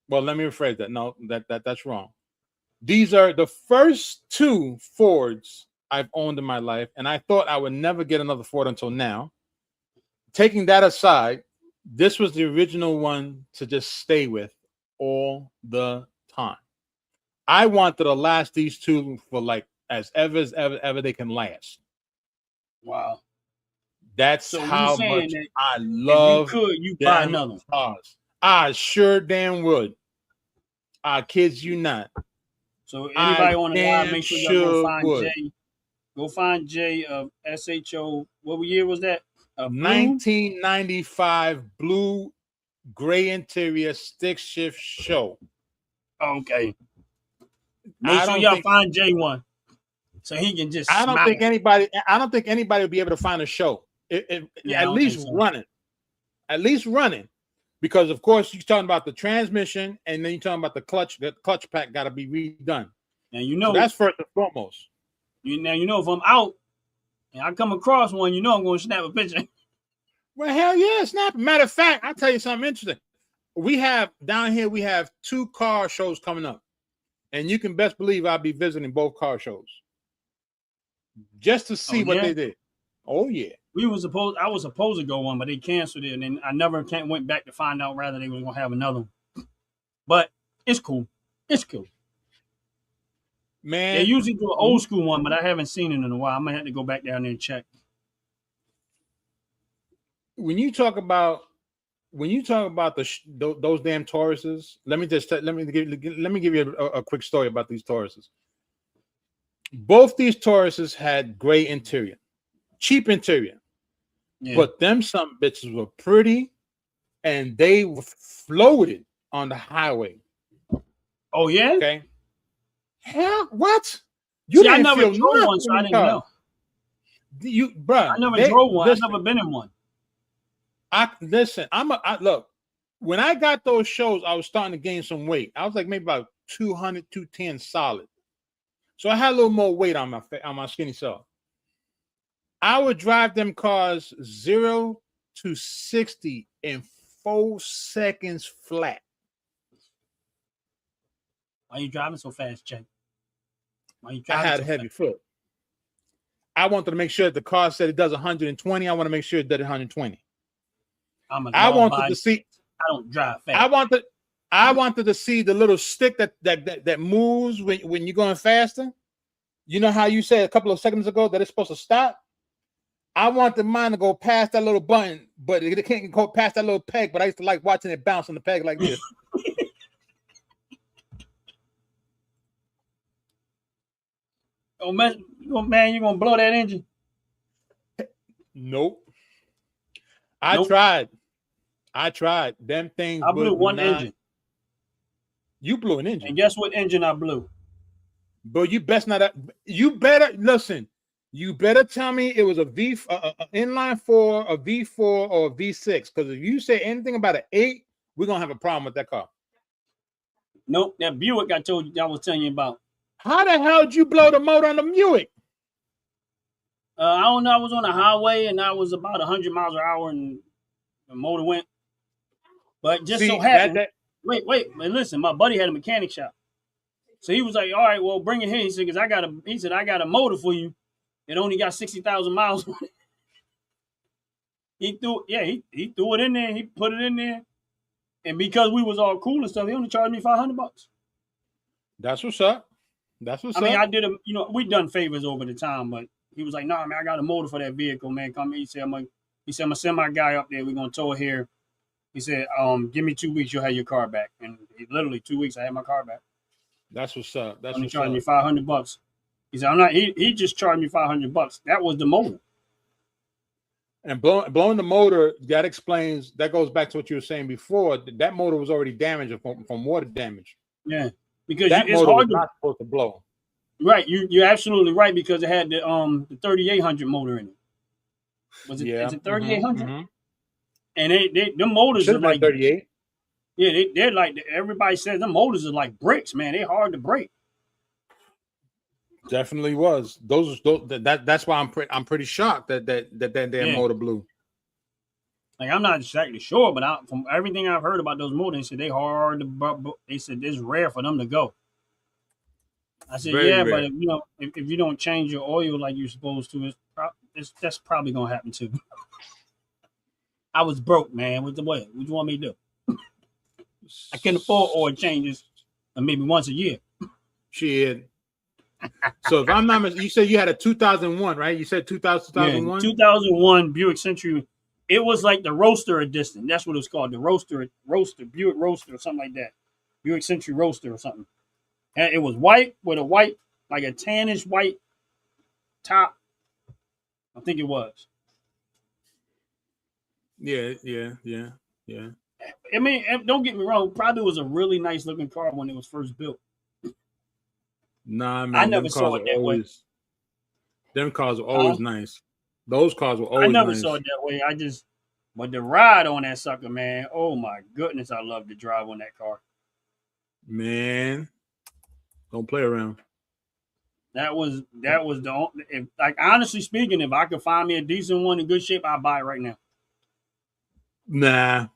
Well, let me rephrase that. No, that's wrong. These are the first two Fords I've owned in my life, and I thought I would never get another Ford until now. Taking that aside, this was the original one to just stay with all the time. I wanted to last these two for like as ever they can last.
Wow.
That's
So
how
you saying
much
that
I love
if you could, you buy
them
another one.
cars. I sure damn would. I kid you not.
So anybody on the line,
damn
make sure y'all go
sure
find
would.
Jay. Go find Jay of SHO. What year was that? Blue?
1995 blue gray interior stick shift show.
Okay.
I
Make sure
don't
y'all
think-
find Jay one, so he can just.
I don't
smile.
think anybody will be able to find a show.
Yeah, I
At
don't
least
think so.
running. At least running. Because of course you're talking about the transmission and then you're talking about the clutch. The clutch pack got to be redone.
And you
So
know,
that's first and foremost.
you know, if I'm out and I come across one, you know, I'm going to snap a picture.
Well, hell yeah, snap. Matter of fact, I'll tell you something interesting. We have down here, we have 2 car shows coming up. And you can best believe I'll be visiting both car shows. Just to see
Oh,
what
yeah?
they did. Oh yeah.
I was supposed to go one, but they canceled it, and then I never went back to find out rather they was gonna have another one. But it's cool. It's cool.
Man.
They usually do an old school one, but I haven't seen it in a while. I might have to go back down there and check.
When you talk about those damn Tauruses, let me give you a quick story about these Tauruses. Both these Tauruses had gray interior, cheap interior,
Yeah.
but them some bitches were pretty, and they floated on the highway.
Oh yeah.
Okay, hell, what? You
See, I
didn't
never
feel
drove
nothing
one, so I
in the
didn't
car.
know.
You, bruh,
I never drove one.
listen,
I've never been in one.
Look, when I got those shows, I was starting to gain some weight. I was like maybe about 200, 210 solid. So I had a little more weight on my skinny self. I would drive them cars 0 to 60 in 4 seconds flat.
Why you driving so fast, Jay? Why you
I
driving
had
so
a heavy
fast?
foot. I wanted to make sure that the car said it does 120. I want to make sure it did 120. I wanted to see.
I don't drive fast.
I wanted to see the little stick that moves when you're going faster. You know how you said a couple of seconds ago that it's supposed to stop? I want the mine to go past that little button, but it can't go past that little peg. But I used to like watching it bounce on the peg like this.
Oh man, you gonna blow that engine?
Nope. I
Nope.
tried. Them things.
I blew
would
one
not-
engine.
You blew an engine.
And guess what engine I blew?
But you best not. You better listen. You better tell me it was a inline 4, a V4, or a V6. Because if you say anything about an 8, we're gonna have a problem with that car.
Nope, that Buick I told you I was telling you about.
How the hell did you blow the motor on the Buick?
I don't know. I was on the highway and I was about 100 miles an hour and the motor went. But just so happened. Wait. Listen, my buddy had a mechanic shop. So he was like, all right, well, bring it here. He said, because I got a motor for you. It only got 60,000 miles on it. He threw it in there. He put it in there. And because we was all cool and stuff, he only charged me $500.
That's what's up.
I mean, I did we done favors over the time, but he was like, nah, man, I got a motor for that vehicle, man. Come here. He said, I'm gonna send my guy up there. We're gonna tow it here. He said, give me 2 weeks, you'll have your car back. And literally 2 weeks, I had my car back.
That's what's up. That's
Only
what's
charged
up.
me $500. He said, I'm not. He just charged me $500. That was the motor.
And blowing the motor, that goes back to what you were saying before. That motor was already damaged from water damage.
Yeah, because
That
it's
motor
hard
was not supposed to blow.
Right, you're absolutely right because it had the 3800 motor in it. Was it?
Yeah.
Is it 3800?
Mhm.
And the motors are
Should've been
like
38.
Yeah, they're like everybody says them motors are like bricks, man. They're hard to break.
Definitely was. That's why I'm pretty shocked that damn motor blew.
Like I'm not exactly sure, but from everything I've heard about those motors, they said they hard to. They said it's rare for them to go. I said,
Very
yeah,
rare.
but if you don't change your oil like you're supposed to, that's probably gonna happen too. I was broke, man. What you want me to do? I can afford oil changes, maybe once a year.
Shit. So if I'm not mistaken, you said you had a 2001, right? You said 2001?
Yeah, 2001 Buick Century. It was like the Roadster edition. That's what it was called. The Roadster, Buick Roadster or something like that. Buick Century Roadster or something. And it was white with a white, like a tannish white top. I think it was.
Yeah.
I mean, don't get me wrong. Probably was a really nice looking car when it was first built.
Nah, man.
I never saw it that way.
Them cars were always nice. Those cars were always
I never
nice.
saw it that way. But the ride on that sucker, man. Oh my goodness, I love to drive on that car.
Man, don't play around.
That was the only. Honestly speaking, if I could find me a decent one in good shape, I'd buy it right now.
Nah.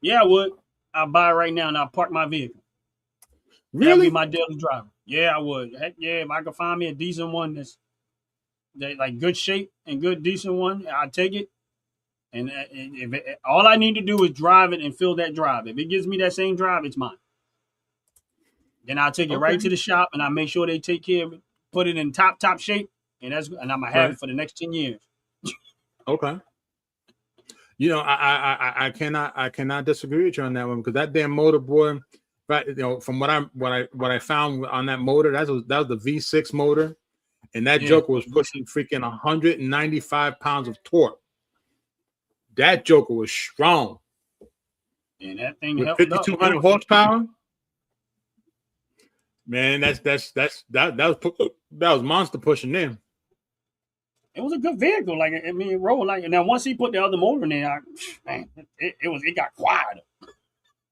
Yeah, I would. I'd buy it right now and I'll park my vehicle.
Really?
That'd be my daily driver. Yeah, I would. Heck yeah, if I could find me a decent one that's like good shape and good decent one, I'd take it. And all I need to do is drive it and feel that drive. If it gives me that same drive, it's mine. Then I'll take it right to the shop and I make sure they take care of it, put it in top shape, and I'm gonna have it for the next 10 years.
Okay. You know, I cannot disagree with you on that one because that damn motor, boy. Right, you know, from what I found on that motor, that was the V6 motor, and that joker was pushing freaking 195 pounds of torque. That joker was strong.
And that thing
with
held
5,200
up.
horsepower. Man, that was monster pushing in.
It was a good vehicle. Like I mean, it rolled like. Now once he put the other motor in there, it got quieter.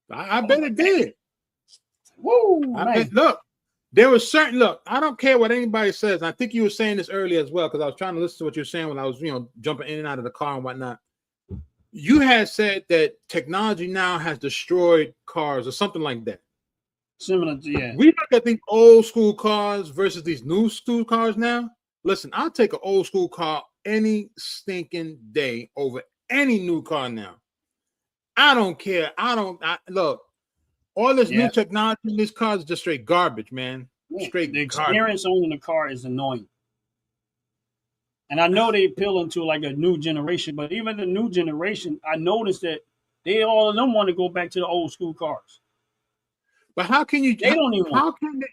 I bet it did.
Woo! Man.
Look, there was certain look. I don't care what anybody says. I think you were saying this earlier as well because I was trying to listen to what you were saying when I was, jumping in and out of the car and whatnot. You had said that technology now has destroyed cars or something like that.
Similar to
We look at these old school cars versus these new school cars now. Listen, I'll take an old school car any stinking day over any new car now. I don't care. Look. All this new technology in these cars is just straight garbage, man. Straight
the experience owning the car is annoying. And I know they appealing to like a new generation, but even the new generation, I noticed that they all of them want to go back to the old school cars.
But how can you?
They don't even.
How can they?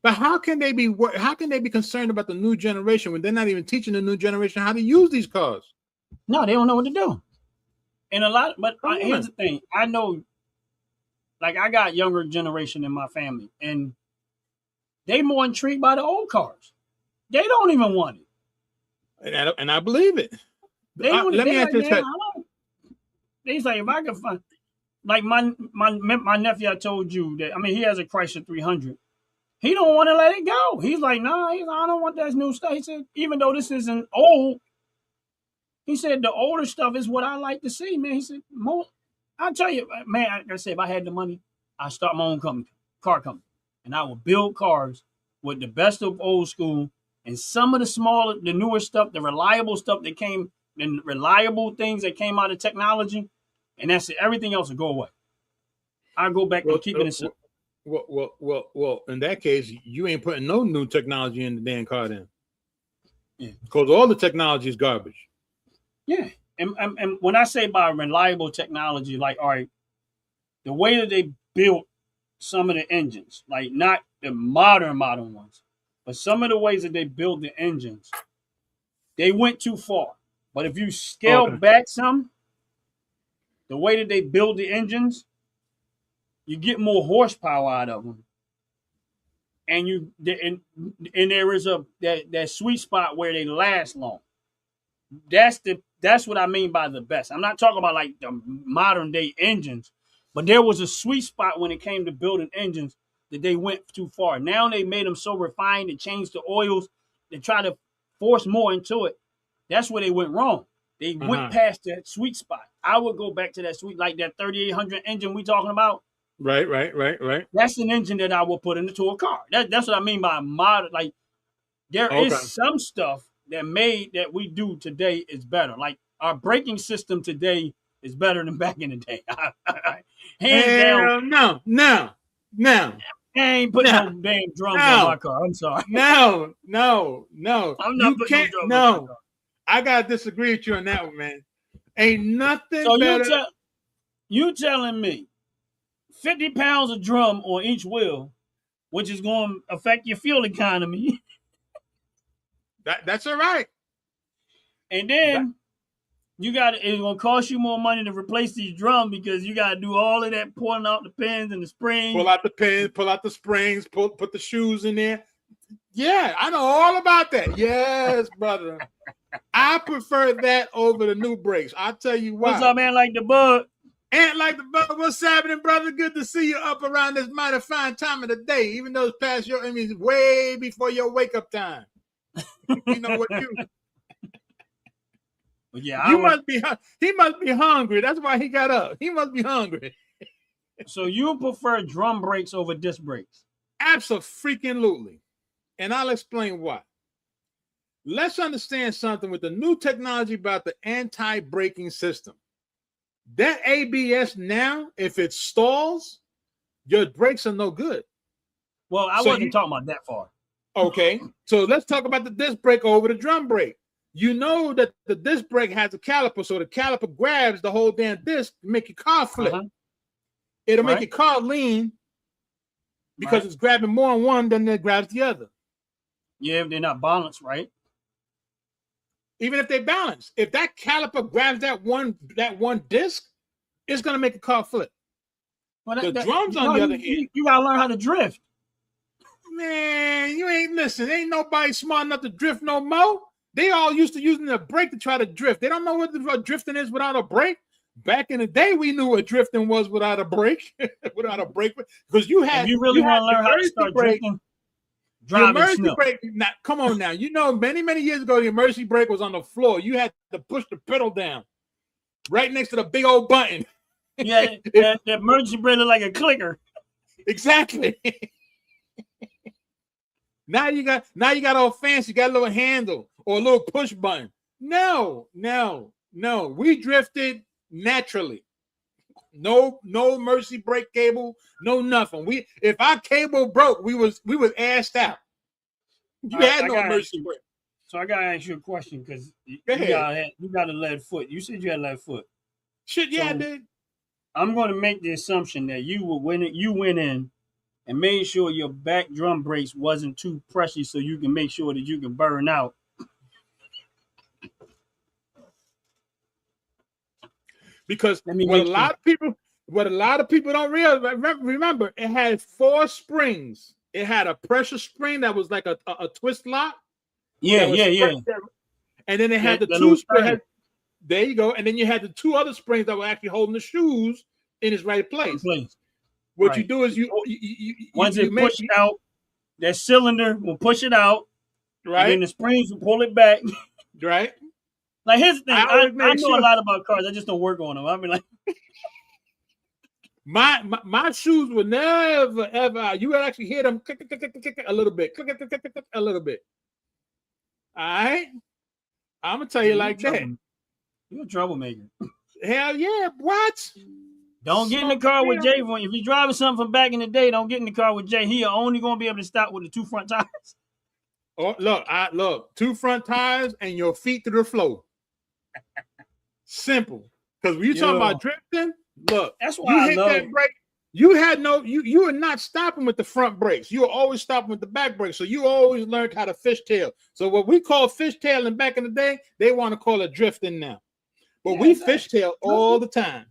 But how can they be? How can they be concerned about the new generation when they're not even teaching the new generation how to use these cars?
No, they don't know what to do. And a lot, but here's the thing: I know, like I got younger generation in my family, and they more intrigued by the old cars. They don't even want it.
And I believe it. Let me ask you this.
They say if I can find, like my nephew, I told you that. I mean, he has a Chrysler 300. He don't want to let it go. He's like, nah, I don't want that new stuff. He said, even though this isn't old, he said the older stuff is what I like to see, man. He said, I'll tell you, man. Like I said, if I had the money, I'd start my own car company, and I would build cars with the best of old school. And some of the newer stuff, the reliable stuff that came, the reliable things that came out of technology, and that's it. Everything else will go away. I'll go back and keep it simple.
Well, in that case, you ain't putting no new technology in the damn car then.
Yeah.
Because all the technology is garbage.
Yeah. And when I say by reliable technology, like, all right, the way that they built some of the engines, like not the modern ones, but some of the ways that they build the engines, they went too far. But if you scale back some, the way that they build the engines, you get more horsepower out of them. And there is that sweet spot where they last long. That's what I mean by the best. I'm not talking about like the modern day engines, but there was a sweet spot when it came to building engines that they went too far. Now they made them so refined, they changed the oils, they try to force more into it. That's where they went wrong. They went past that sweet spot. I would go back to that like that 3800 engine we talking about.
Right.
That's an engine that I will put into a car. That's what I mean by modern. Like there is some stuff that we do today is better. Like our braking system today is better than back in the day. Hands down.
No.
I ain't putting no damn drums on my car. I'm sorry.
No.
I'm not putting no drums on my car.
I gotta disagree with you on that one, man. Ain't nothing
so
better.
You telling me 50 pounds of drum on each wheel, which is going to affect your fuel economy.
That's all right.
And then it's going to cost you more money to replace these drums because you got to do all of that, pulling out the pins and the springs.
Pull out the pins, pull out the springs, put the shoes in there. Yeah, I know all about that. Yes, brother. I prefer that over the new brakes. I'll tell you why.
What's up, man? Like the bug?
Ain't like the bug. What's happening, brother? Good to see you up around this mighty fine time of the day, even though it's past way before your wake up time. You know what you?
But yeah,
he must be hungry. That's why he got up. He must be hungry.
So you prefer drum brakes over disc brakes?
Absolutely. And I'll explain why. Let's understand something with the new technology about the anti-braking system. That ABS now, if it stalls, your brakes are no good.
Well, I wasn't talking about that far.
Okay, so let's talk about the disc brake over the drum brake. You know that the disc brake has a caliper, so the caliper grabs the whole damn disc, make your car flip. It'll make your car lean because it's grabbing more on one than it grabs the other.
Yeah, if they're not balanced, right?
Even if they balance, if that caliper grabs that one disc, it's gonna make a car flip.
Well,
the drums, on the other hand,
you gotta learn how to drift.
Man, you ain't listen. Ain't nobody smart enough to drift no more. They all used to using a brake to try to drift. They don't know what drifting is without a brake. Back in the day, we knew what drifting was without a brake. Without a brake, because you had.
If you really want to learn how to start drifting.
The emergency brake. Now, come on now. You know, many years ago, the emergency brake was on the floor. You had to push the pedal down, right next to the big old button.
Yeah, the emergency brake looked like a clicker.
Exactly. Now you got all fancy. You got a little handle or a little push button. No. We drifted naturally. No emergency brake cable, no nothing. If our cable broke, we was assed out. You had no emergency brake.
So I gotta ask you a question because
Go ahead.
you got a lead foot. You said you had lead foot.
Shit, yeah,
So
dude.
I'm going to make the assumption that you went in and made sure your back drum brakes wasn't too precious, so you can make sure that you can burn out.
Because
Let me
what a
make sure.
lot of people don't realize. Remember, it had 4 springs. It had a pressure spring that was like a twist lock.
Yeah,
that was
yeah.
And then it had the
that
2
little
springs.
thing.
There you go. And then you had the 2 other springs that were actually holding the shoes in its right place. What you
Right.
do is
Once
you
it pushed out, that cylinder will push it out, and then
right,
the springs will pull it back.
right.
Like here's the thing,
I
I
always make
know
sure-
a lot about cars. I just don't work on them. I mean, like,
My shoes were never ever. You would actually hear them click, click, click, click, click, a little bit, click, click, click, click, click, a little bit. All right, I'm gonna tell you like that.
You're a troublemaker.
Hell yeah! What?
Don't get in the car with Jay. If you're driving something from back in the day, don't get in the car with Jay. He only gonna be able to stop with the 2 front tires.
Oh, look, 2 front tires and your feet to the floor. Simple. Because when you talking about drifting, look,
That's why
you
I
hit
love
that brake. You were not stopping with the front brakes. You were always stopping with the back brakes. So you always learned how to fishtail. So what we call fishtailing back in the day, they want to call it drifting now. But
Yeah,
we
exactly.
fishtail all the time.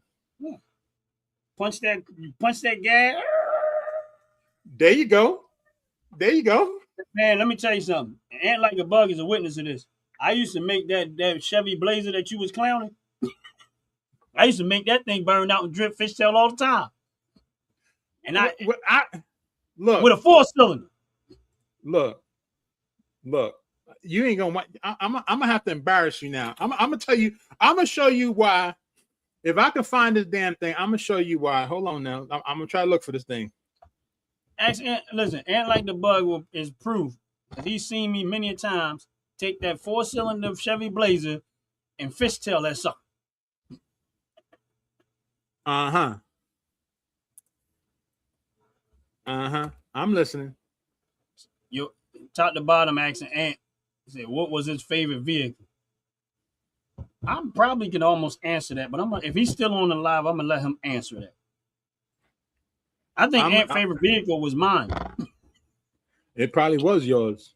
punch that gas.
There you go. There you go.
Man, let me tell you something. Ant Like a Bug is a witness of this. I used to make that Chevy Blazer that you was clowning. I used to make that thing burn out and drip fishtail all the time. And
Look
with a 4-cylinder.
Look. You ain't gonna. I'm gonna have to embarrass you now. I'm gonna tell you. I'm gonna show you why. If I can find this damn thing, I'm gonna show you why. Hold on now. I'm gonna try to look for this thing.
Listen, Ant Like the Bug is proof. He's seen me many a times take that 4-cylinder Chevy Blazer and fishtail that sucker.
I'm listening.
You top to bottom asking Ant, said, what was his favorite vehicle? I probably could almost answer that, but if he's still on the live, I'm gonna let him answer that. I think Ant's favorite vehicle was mine.
It probably was yours.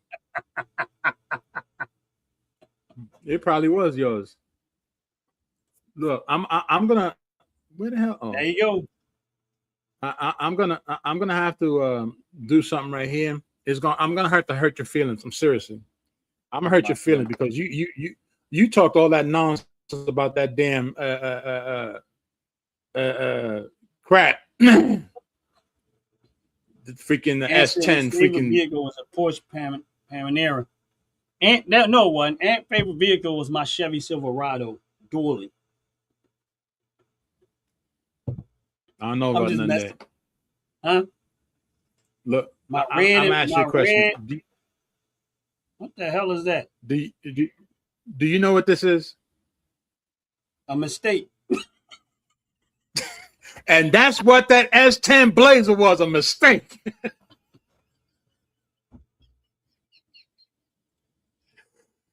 It probably was yours. Look, I'm gonna. Where the hell? Oh.
There you go.
I'm gonna have to do something right here. I'm gonna have to hurt your feelings. I'm seriously. I'm gonna hurt your feelings because you talked all that nonsense about that damn crap. The freaking S10 freaking
vehicle was a Porsche Panamera. Ant's favorite vehicle was my Chevy Silverado dually.
I don't know about none of that.
Huh?
Look,
I'm
asking you a question.
What the hell is that?
Do you know what this is?
A mistake.
And that's what that S10 Blazer was, a mistake.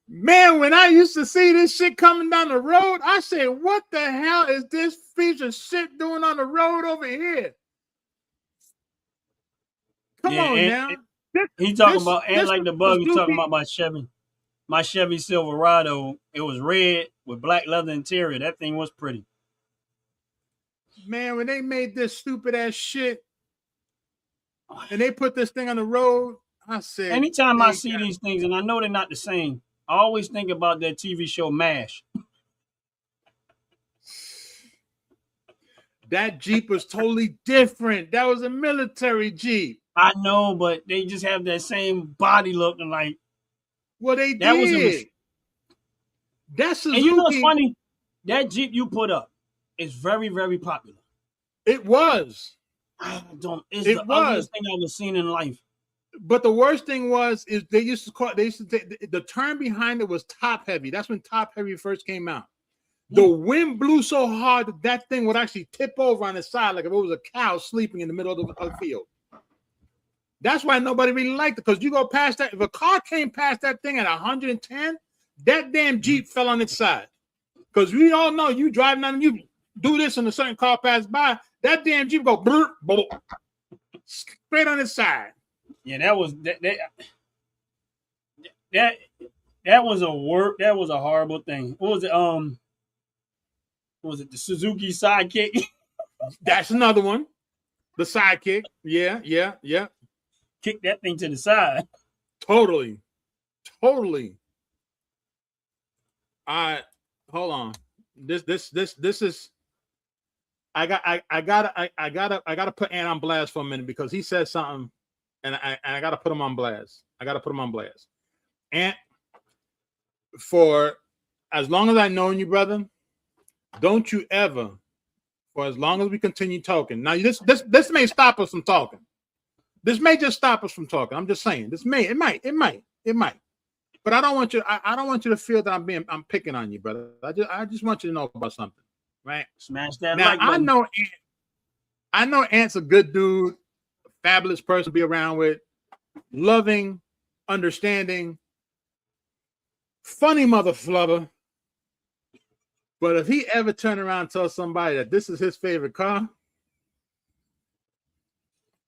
Man, when I used to see this shit coming down the road, I said, what the hell is this piece of shit doing on the road over here? Come on now.
He's talking about Ant Like the Bug. He's talking about my Chevy Silverado. It was red with black leather interior. That thing was pretty.
Man, when they made this stupid ass shit and they put this thing on the road, I said,
anytime I see these things, and I know they're not the same, I always think about that TV show MASH.
That Jeep was totally different. That was a military Jeep.
I know, but they just have that same body look and like.
Well, they did. That's Suzuki.
And you know what's funny? That Jeep you put up is very, very popular.
It was.
It's the ugliest thing I've ever seen in life.
But the worst thing is they used to take the term behind it was top heavy. That's when top heavy first came out. The wind blew so hard that thing would actually tip over on its side like if it was a cow sleeping in the middle of the field. That's why nobody really liked it, because you go past that. If a car came past that thing at 110, that damn Jeep fell on its side. Because we all know you driving on, you do this and a certain car pass by, that damn Jeep go brr, brr, straight on its side.
Yeah, that was that was a horrible thing. What was it? Was it the Suzuki Sidekick?
That's another one. The Sidekick. Yeah.
Kick that thing to the side.
Totally. Hold on. This is. I gotta put Ant on blast for a minute, because he said something, and I gotta put him on blast. Ant, for as long as I've known you, brother, don't you ever, for as long as we continue talking. Now this may stop us from talking. This may just stop us from talking. I'm just saying. It might. But I don't want you. I don't want you to feel that I'm picking on you, brother. I just want you to know about something, right?
Smash that
now,
like button.
I know Ant's a good dude, a fabulous person to be around with, loving, understanding, funny mother flubber. But if he ever turn around and tell somebody that this is his favorite car,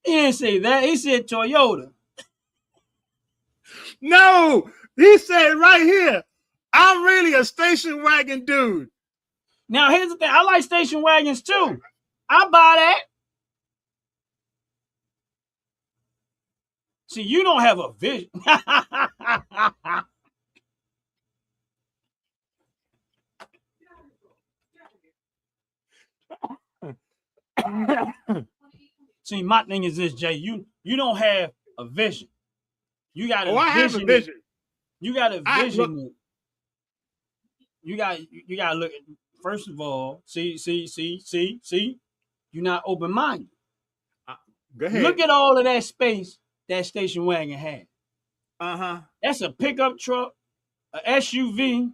He didn't say that. He said Toyota.
no, he said right here, I'm really a station wagon dude.
Now here's the thing. I like station wagons too. I buy that. See, you don't have a vision. See, my thing is this, Jay. You don't have a vision. You got a
I have a vision.
You got a vision. You got to look at, first of all, see. You're not open-minded.
Go ahead.
Look at all of that space that station wagon had.
Uh-huh.
That's a pickup truck, a SUV,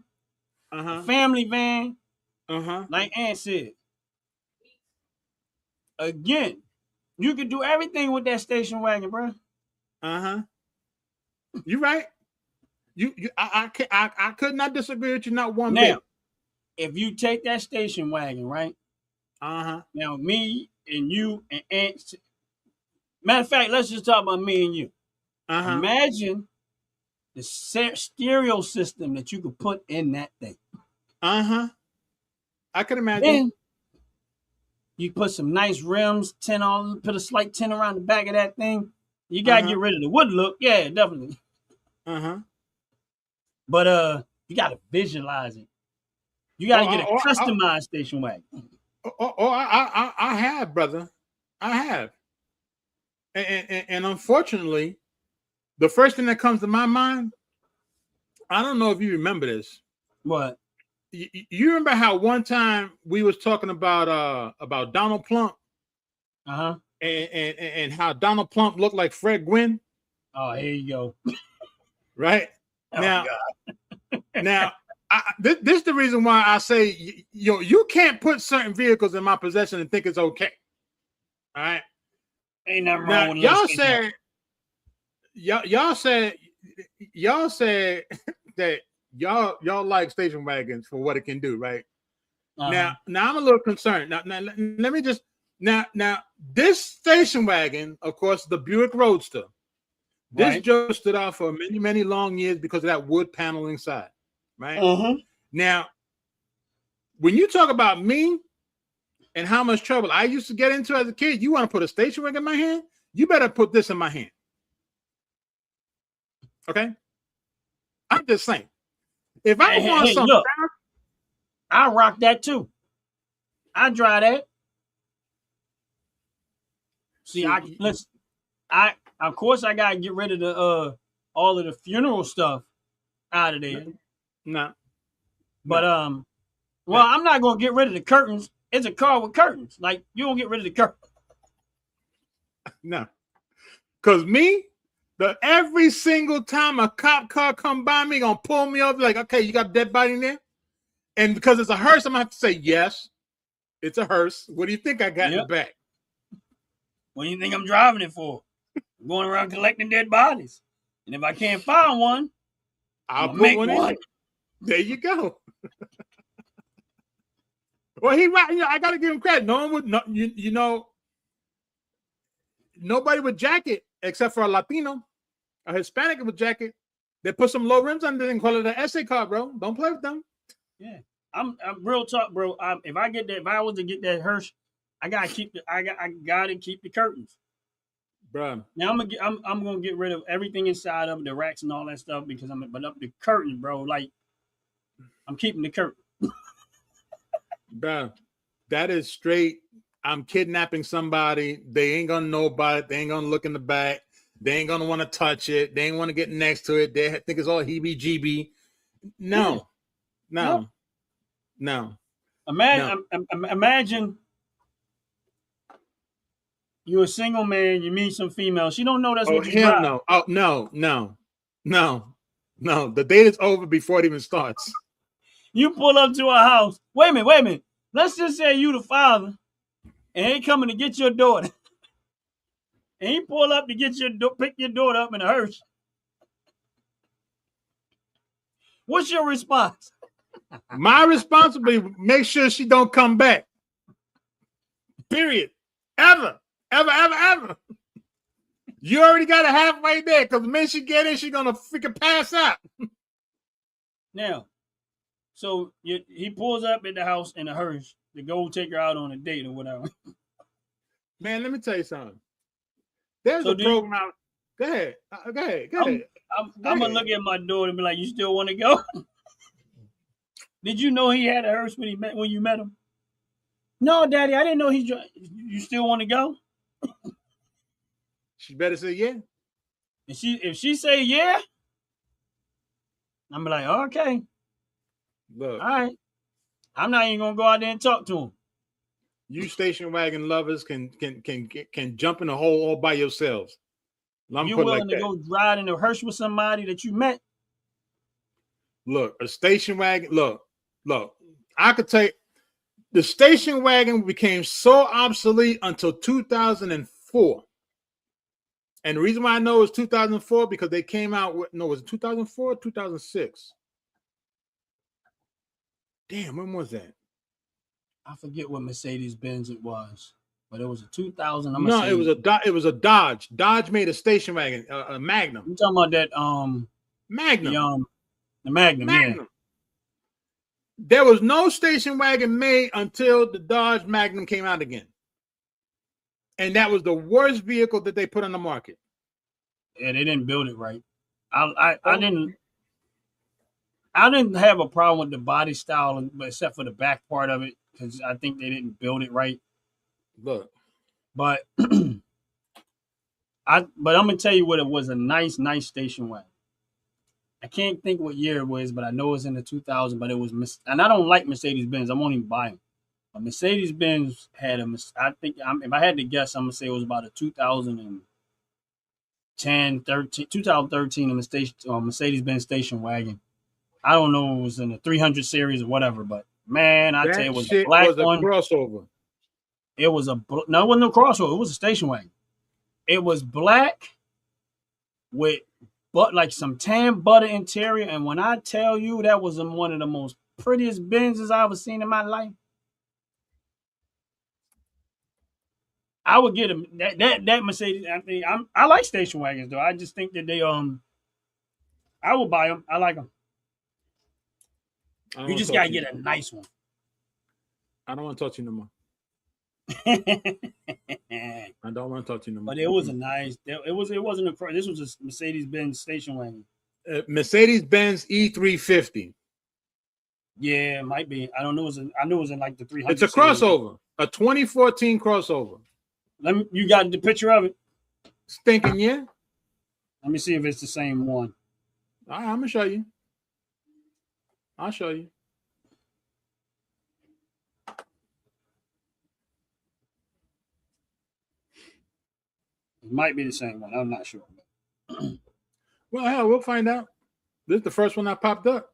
a family van, like Ant said. Again, you could do everything with that station wagon, bro.
You're right. I could not disagree with you, not one
now,
bit.
If you take that station wagon, right? Now, me and you and Ant. Matter of fact, let's just talk about me and you. Imagine the stereo system that you could put in that thing.
I can imagine.
Then you put some nice rims, put a slight tint around the back of that thing. You gotta get rid of the wood look. Yeah, definitely. But you gotta visualize it. You gotta get a customized station wagon.
I have, brother. I have. And unfortunately, the first thing that comes to my mind, I don't know if you remember this.
What?
You remember how one time we was talking about Donald Plump? And how Donald Plump looked like Fred Gwynn?
Oh, here you go.
Right?
Oh,
now, this is the reason why I say you can't put certain vehicles in my possession and think it's okay. All right?
Ain't nothing wrong
Now,
with
y'all said that y'all like station wagons for what it can do, right? Now I'm a little concerned. Now let me just now this station wagon, of course, the Buick Roadster. This just stood out for many long years because of that wood paneling side, right? Now, when you talk about me and how much trouble I used to get into as a kid, you want to put a station wagon in my hand? You better put this in my hand. Okay? I'm just saying. If I want something,
look, I rock that too. I drive that. See, of course I gotta get rid of the all of the funeral stuff out of there.
No.
But I'm not gonna get rid of the curtains. It's a car with curtains. Like, you don't get rid of the curtains.
No. Cause every single time a cop car come by me, gonna pull me over, like, okay, you got a dead body in there? And because it's a hearse, I'm gonna have to say, yes, it's a hearse. What do you think I got in the back?
What do you think I'm driving it for? I'm going around collecting dead bodies. And if I can't find one,
I'll
I'll
put
make
one
one.
in. There you go. Well, he right. You know, I gotta give him credit. No one would, no, you know, nobody would jack it except for a Latino, a Hispanic would jack it. They put some low rims on it and call it an essay car, bro. Don't play with them.
Yeah, I'm real talk, bro. If I was to get that Hirsch, I gotta keep the curtains.
Bro.
Now I'm gonna get rid of everything inside of it, the racks and all that stuff because but up the curtains, bro. Like I'm keeping the curtain.
Bro, that is straight. I'm kidnapping somebody. They ain't gonna know about it. They ain't gonna look in the back. They ain't gonna want to touch it. They ain't want to get next to it. They think it's all heebie-jeebie. No, no, no.
Imagine you're a single man. You meet some female. She don't know that's what you drive.
No. Oh no. The date is over before it even starts.
You pull up to a house. Wait a minute. Let's just say you the father, and he coming to get your daughter. And he pull up to pick your daughter up in a hearse. What's your response?
My responsibility, make sure she don't come back. Period. Ever. You already got a half right there because the minute she get in, she's gonna freaking pass out.
Now, so he pulls up at the house in a hearse to go take her out on a date or whatever.
Man, let me tell you something. There's
So
a program out. Go ahead.
I'm gonna look at my daughter and be like, "You still want to go?" Did you know he had a hearse when you met him? No, Daddy, I didn't know you still want to go?
She better say yeah.
And if she say yeah, I'm like, okay,
Look,
all right. I'm not even gonna go out there and talk to him.
You station wagon lovers can jump in a hole all by yourselves.
You're willing to go ride in a hearse with somebody that you met?
Look, a station wagon. Look. I could tell you, the station wagon became so obsolete until 2004. And the reason why I know it's 2004 because they came out with was it 2004 or 2006? Damn, when was that?
I forget what Mercedes-Benz it was, but it was a 2000.
No, it was a Dodge. Dodge made a station wagon, a Magnum.
You talking about that
Magnum?
The Magnum. Yeah.
There was no station wagon made until the Dodge Magnum came out again, and that was the worst vehicle that they put on the market.
Yeah, they didn't build it right. I didn't have a problem with the body style, except for the back part of it, because I think they didn't build it right.
Look,
but I'm gonna tell you what, it was a nice station wagon. I can't think what year it was, but I know it was in the 2000s. But it was, and I don't like Mercedes-Benz. I won't even buy them. But Mercedes-Benz had I think if I had to guess, I'm gonna say it was about a 2013 Mercedes-Benz station wagon. I don't know if it was in the 300 series or whatever, but man, I tell you, it was a black one.
Crossover.
It was no, it wasn't a crossover. It was a station wagon. It was black with like some tan butter interior, and when I tell you, that was one of the most prettiest Benzes I ever seen in my life. I would get that Mercedes. I like station wagons though. I just think that they I will buy them. I like them. You just gotta get a nice one.
I don't want to talk to you no more. I don't want to talk to you no more.
But it was a nice. It wasn't a. This was a Mercedes-Benz station wagon.
Mercedes-Benz E350.
Yeah, it might be. I don't know. I knew it was in like the 300.
It's a crossover, a 2014 crossover.
You got the picture of it?
Stinking, yeah.
Let me see if it's the same one.
All right, I'm gonna show you. I'll show you.
It might be the same one. I'm not sure.
Well, hell, we'll find out. This is the first one that popped up.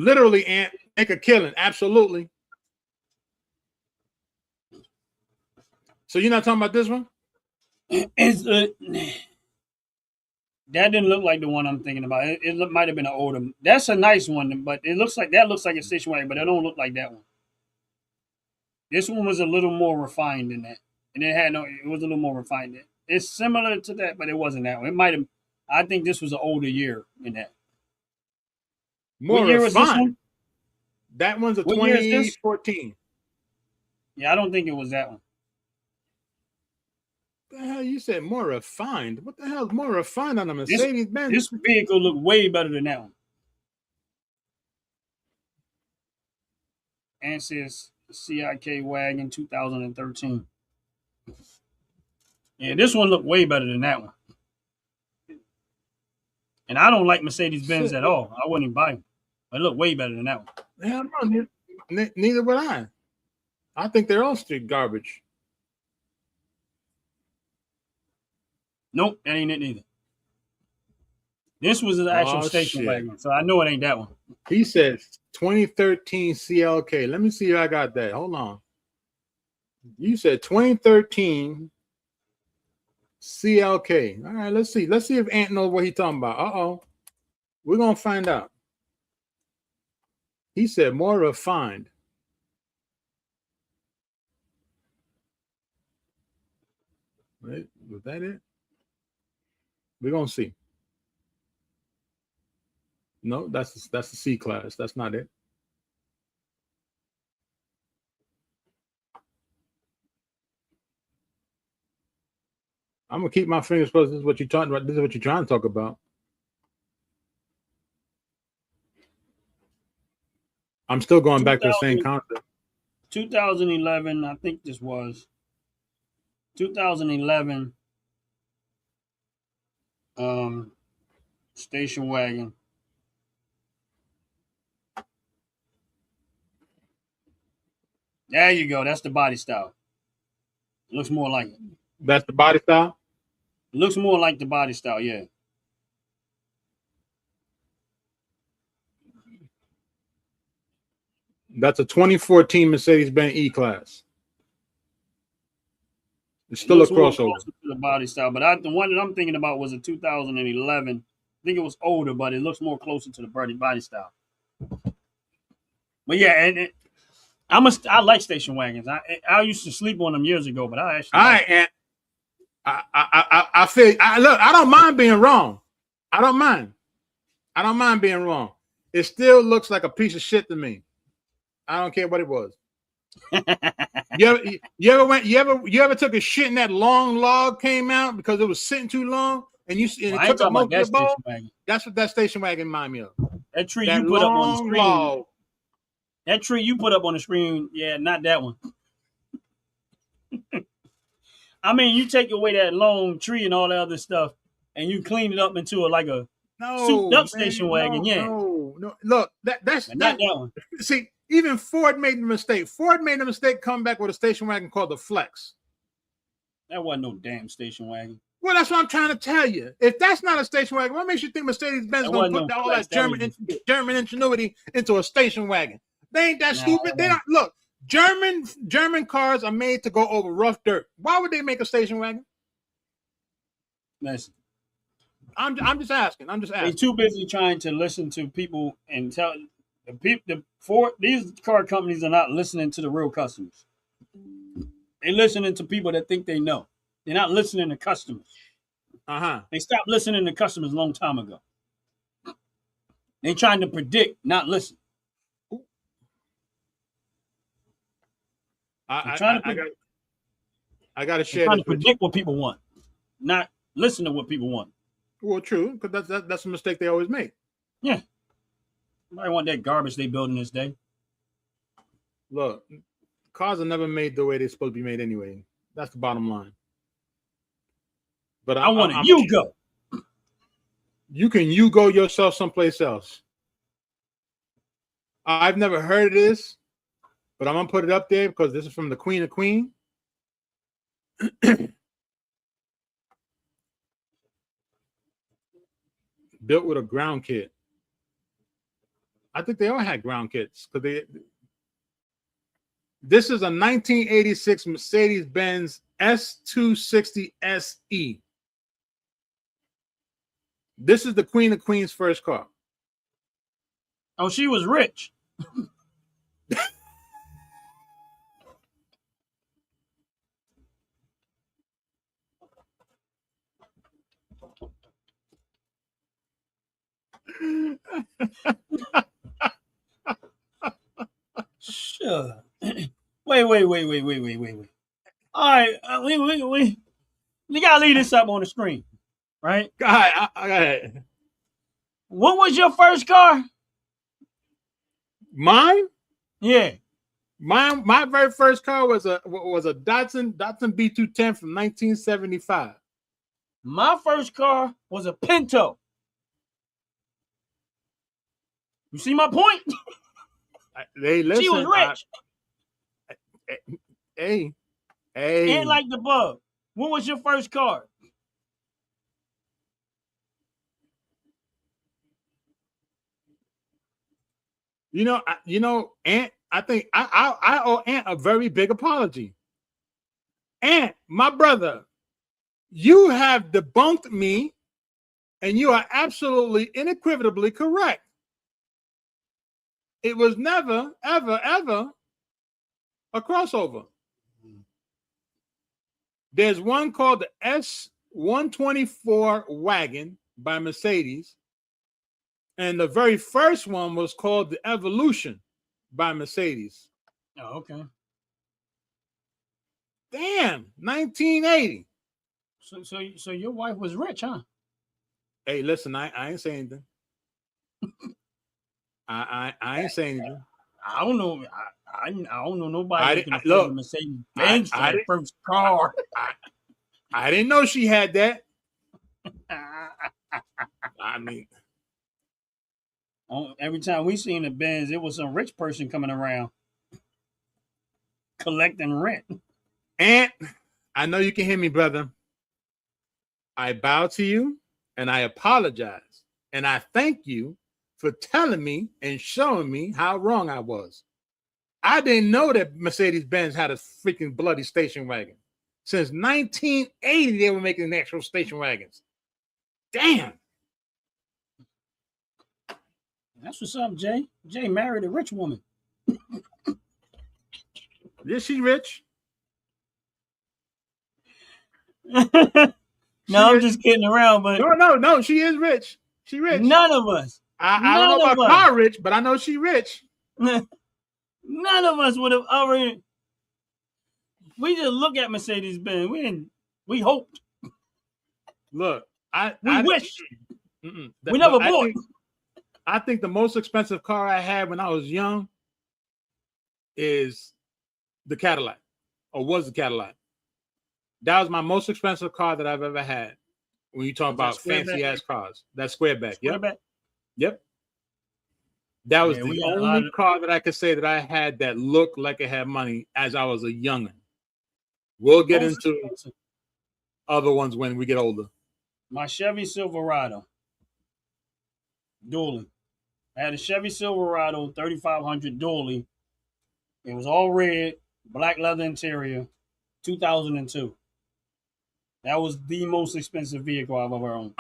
Literally, and make a killing. Absolutely. So you're not talking about this one?
It's that didn't look like the one I'm thinking about. It might have been an older. That's a nice one, but it looks like a station wagon, but it don't look like that one. This one was a little more refined than that, and it was a little more refined. It's similar to that, but it wasn't that one. It might have. I think this was an older year in that.
More
What year was this
refined.
one?
That one's a
What year is this?
2014.
Yeah, I don't think it was that one.
What the hell you said more refined? What the hell is more refined on a Mercedes Benz?
This vehicle looked way better than that one. And it says CIK wagon 2013. Yeah, this one looked way better than that one. And I don't like Mercedes Benz at all. I wouldn't even buy them. But it looked way better than that one.
Hell no, neither would I. I think they're all street garbage.
Nope, that ain't it neither. This was an actual station wagon, so I know it ain't that one.
He says 2013 CLK. Let me see if I got that. Hold on. You said 2013 CLK. All right, let's see. Let's see if Ant knows what he's talking about. Uh-oh. We're going to find out. He said more refined. Right? Was that it? We're going to see. No, that's the C class. That's not it. I'm gonna keep my fingers crossed. This is what you're talking about. This is what you're trying to talk about. I'm still going back to the same concept.
2011, I think this was 2011 station wagon. There you go. That's the body style. It looks more like it.
That's the body style?
It looks more like the body style, yeah.
That's a 2014 Mercedes-Benz E-Class. It's still a crossover.
To the body style, but the one that I'm thinking about was a 2011. I think it was older, but it looks more closer to the body style. But yeah, and I like station wagons. I used to sleep on them years ago, but I actually.
All right, and I feel. Look, I don't mind being wrong. I don't mind being wrong. It still looks like a piece of shit to me. I don't care what it was. You ever took a shit and that long log came out because it was sitting too long and it took a most of your ball? That's what that station wagon remind me of.
That tree you put up on the screen. Log. That tree you put up on the screen, yeah, not that one. I mean, you take away that long tree and all that other stuff, and you clean it up into a souped up station wagon. Yeah.
No. Look, that's
not that one.
See, even Ford made the mistake. Ford made the mistake coming back with a station wagon called the Flex.
That wasn't no damn station wagon.
Well, that's what I'm trying to tell you. If that's not a station wagon, what makes you think Mercedes-Benz is going to put all that German ingenuity into a station wagon? They ain't that stupid. They don't look. German cars are made to go over rough dirt. Why would they make a station wagon?
Listen,
I'm just asking.
They're too busy trying to listen to people and tell the people. These car companies are not listening to the real customers. They're listening to people that think they know. They're not listening to customers. They stopped listening to customers a long time ago. They're trying to predict, not listen.
I got to share.
Trying to predict what people want, not listen to what people want.
Well, true, because that's a mistake they always make.
Yeah, I want that garbage they build in this day.
Look, cars are never made the way they're supposed to be made anyway. That's the bottom line. But I want to
Yugo.
You can Yugo yourself someplace else. I've never heard of this, but I'm gonna put it up there because this is from the Queen of Queen. Built with a ground kit. I think they all had ground kits because they. This is a 1986 Mercedes-Benz S260 SE. This is the Queen of Queens' first car.
Oh, she was rich. Sure. Wait. All right, we gotta leave this up on the screen, right?
Go ahead.
What was your first car?
Mine?
Yeah.
My very first car was a Datsun B210 from 1975.
My first car was a Pinto. You see my point?
Listen,
She was rich.
Hey.
And like the bug. What was your first car?
Aunt. I think I owe Aunt a very big apology. Aunt, my brother, you have debunked me, and you are absolutely unequivocally correct. It was never, ever, ever a crossover. There's one called the S124 wagon by Mercedes. And the very first one was called the Evolution by Mercedes.
Oh, okay.
Damn, 1980.
So your wife was rich, huh?
Hey, listen, I ain't saying anything. I ain't saying anything.
I don't know. I don't know nobody that can afford
look,
a Mercedes Benz for their first car.
I didn't know she had that. I mean,
every time we seen the Benz, it was some rich person coming around collecting rent.
Aunt, I know you can hear me, brother. I bow to you and I apologize. And I thank you for telling me and showing me how wrong I was. I didn't know that Mercedes-Benz had a freaking bloody station wagon. Since 1980, they were making actual station wagons. Damn.
That's what's up, Jay. Jay married a rich woman.
Is she rich?
No, I'm just kidding around, but
No, she is rich. She rich.
None of us.
I don't know about car rich, but I know she rich.
None of us would have already. We just look at Mercedes-Benz. We hoped.
Look,
we wished.
We
never bought.
I think the most expensive car I had when I was young is the Cadillac, or was the Cadillac. That was my most expensive car that I've ever had. When you talk about fancy ass cars, that's Squareback. Yep. That was the only car that I could say that I had that looked like it had money as I was a youngin'. We'll get into other ones when we get older.
My Chevy Silverado, dually. I had a Chevy Silverado 3500 dually. It was all red, black leather interior, 2002. That was the most expensive vehicle I've ever owned.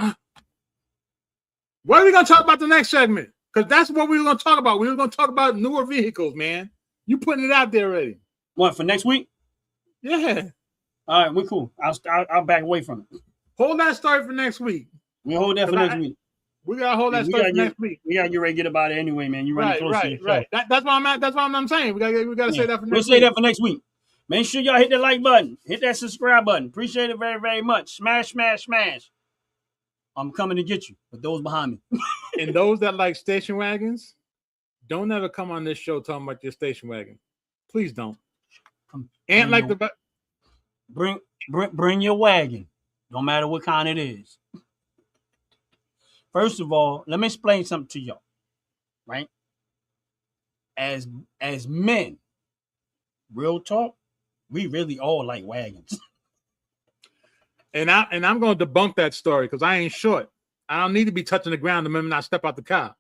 What are we going to talk about the next segment? Because that's what we were going to talk about. We were going to talk about newer vehicles, man. You putting it out there already.
What, for next week?
Yeah.
All right, we're cool. I'll back away from it.
Hold that story for next week.
We'll hold that for next week.
We got to hold that story for next week.
We got to get ready to get about it anyway, man. You're running close to yourself.
Right. That's why I'm at. That's why I'm saying. We got to say that for next week.
We'll say that for next week. Make sure y'all hit that like button. Hit that subscribe button. Appreciate it very, very much. Smash, smash, smash. I'm coming to get you, but those behind me.
And those that like station wagons, don't ever come on this show talking about your station wagon. Please don't. And like the
bring your wagon, no matter what kind it is. First of all, let me explain something to y'all. Right? As men, real talk, we really all like wagons.
And I'm going to debunk that story because I ain't short. I don't need to be touching the ground the moment I step out the car.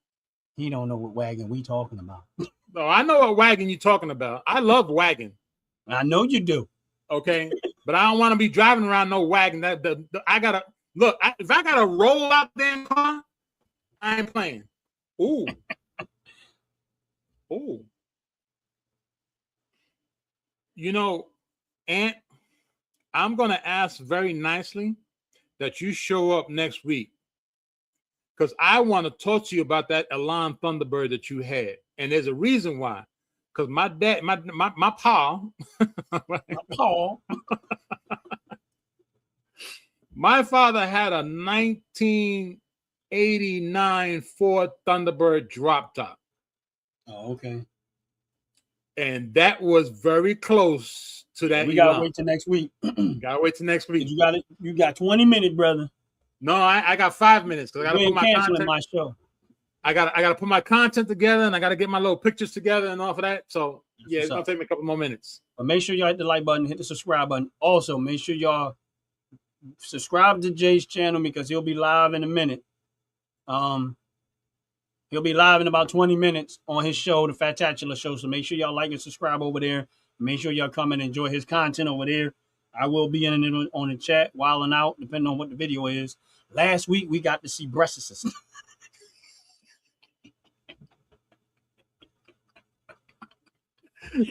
He don't know what wagon we talking about.
No, I know what wagon you're talking about. I love wagon.
I know you do.
Okay, but I don't want to be driving around no wagon. I gotta look. If I gotta roll out damn car, I ain't playing. Ooh, ooh. You know, Aunt, I'm gonna ask very nicely that you show up next week because I want to talk to you about that Elan Thunderbird that you had, and there's a reason why. Because my dad, my pa,
Paul.
my father had a 1989 Ford Thunderbird drop top.
Oh, okay.
And that was very close to that.
We gotta wait till next week.
Gotta wait till next week.
You got it. You got 20 minutes, brother.
No, I got 5 minutes because I gotta put my content.
My show.
I gotta put my content together and I gotta get my little pictures together and all of that. So yeah, it's gonna take me a couple more minutes.
But make sure y'all hit the like button, hit the subscribe button. Also, make sure y'all subscribe to Jay's channel because he'll be live in a minute. He'll be live in about 20 minutes on his show, the Fatacula Show. So make sure y'all like and subscribe over there. Make sure y'all come and enjoy his content over there. I will be in it on the chat, wilding out, depending on what the video is. Last week, we got to see breasts.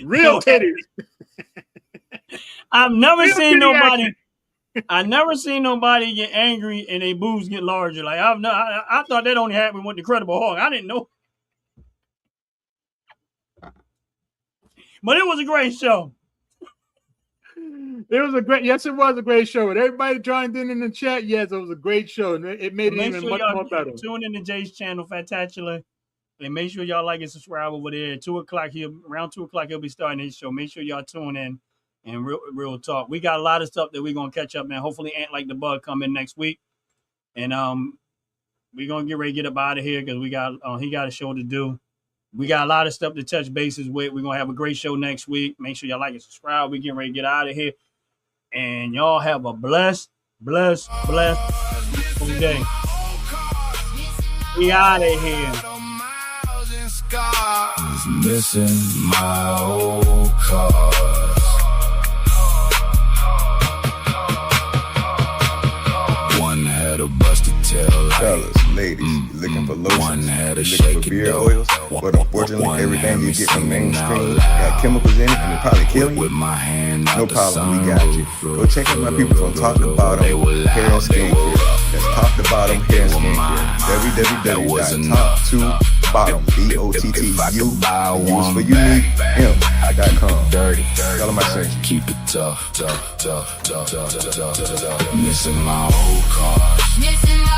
Real titties.
I've never
Real
seen
titty
nobody.
action.
I never seen nobody get angry and their boobs get larger. Like I thought that only happened with the Incredible Hulk. I didn't know. But it was a great show.
It was a great, yes, it was a great show. And everybody joined in the chat. Yes, it was a great show. And it made it even much more better.
Tune in to Jay's channel, Fatacula. And make sure y'all like and subscribe over there. At 2 o'clock, around 2 o'clock, he'll be starting his show. Make sure y'all tune in and real talk. We got a lot of stuff that we're going to catch up, man. Hopefully, Ant Like the Bug come in next week. And we're going to get ready to get up out of here because he got a show to do. We got a lot of stuff to touch bases with. We're going to have a great show next week. Make sure y'all like and subscribe. We're getting ready to get out of here. And y'all have a blessed day. We out of here.
Was missing my old cars. One had a busted tail light.
Fellas, ladies, you looking for lotions,
One had a
you looking
shake
for
it
beard
dope.
oils, but unfortunately,
One
everything
had
you
me
get from
singing
mainstream
out
got
loud.
chemicals in it and it probably killing
With
you.
my hand out
No
the
problem, we got you.
sunroof.
Go check out my people from Top to Bottom
They were
Hair and
loud, they
Skin
were
Care.
rough.
That's Top to Bottom Hair and
They were
Skin
mine.
Care.
That was enough.
www.top2bottom,
If I could buy one
BOTTUSFORYOUNEED.com.
dirty.
Tell them I sent you.
Keep it tough. Missing my old cars.
Missing my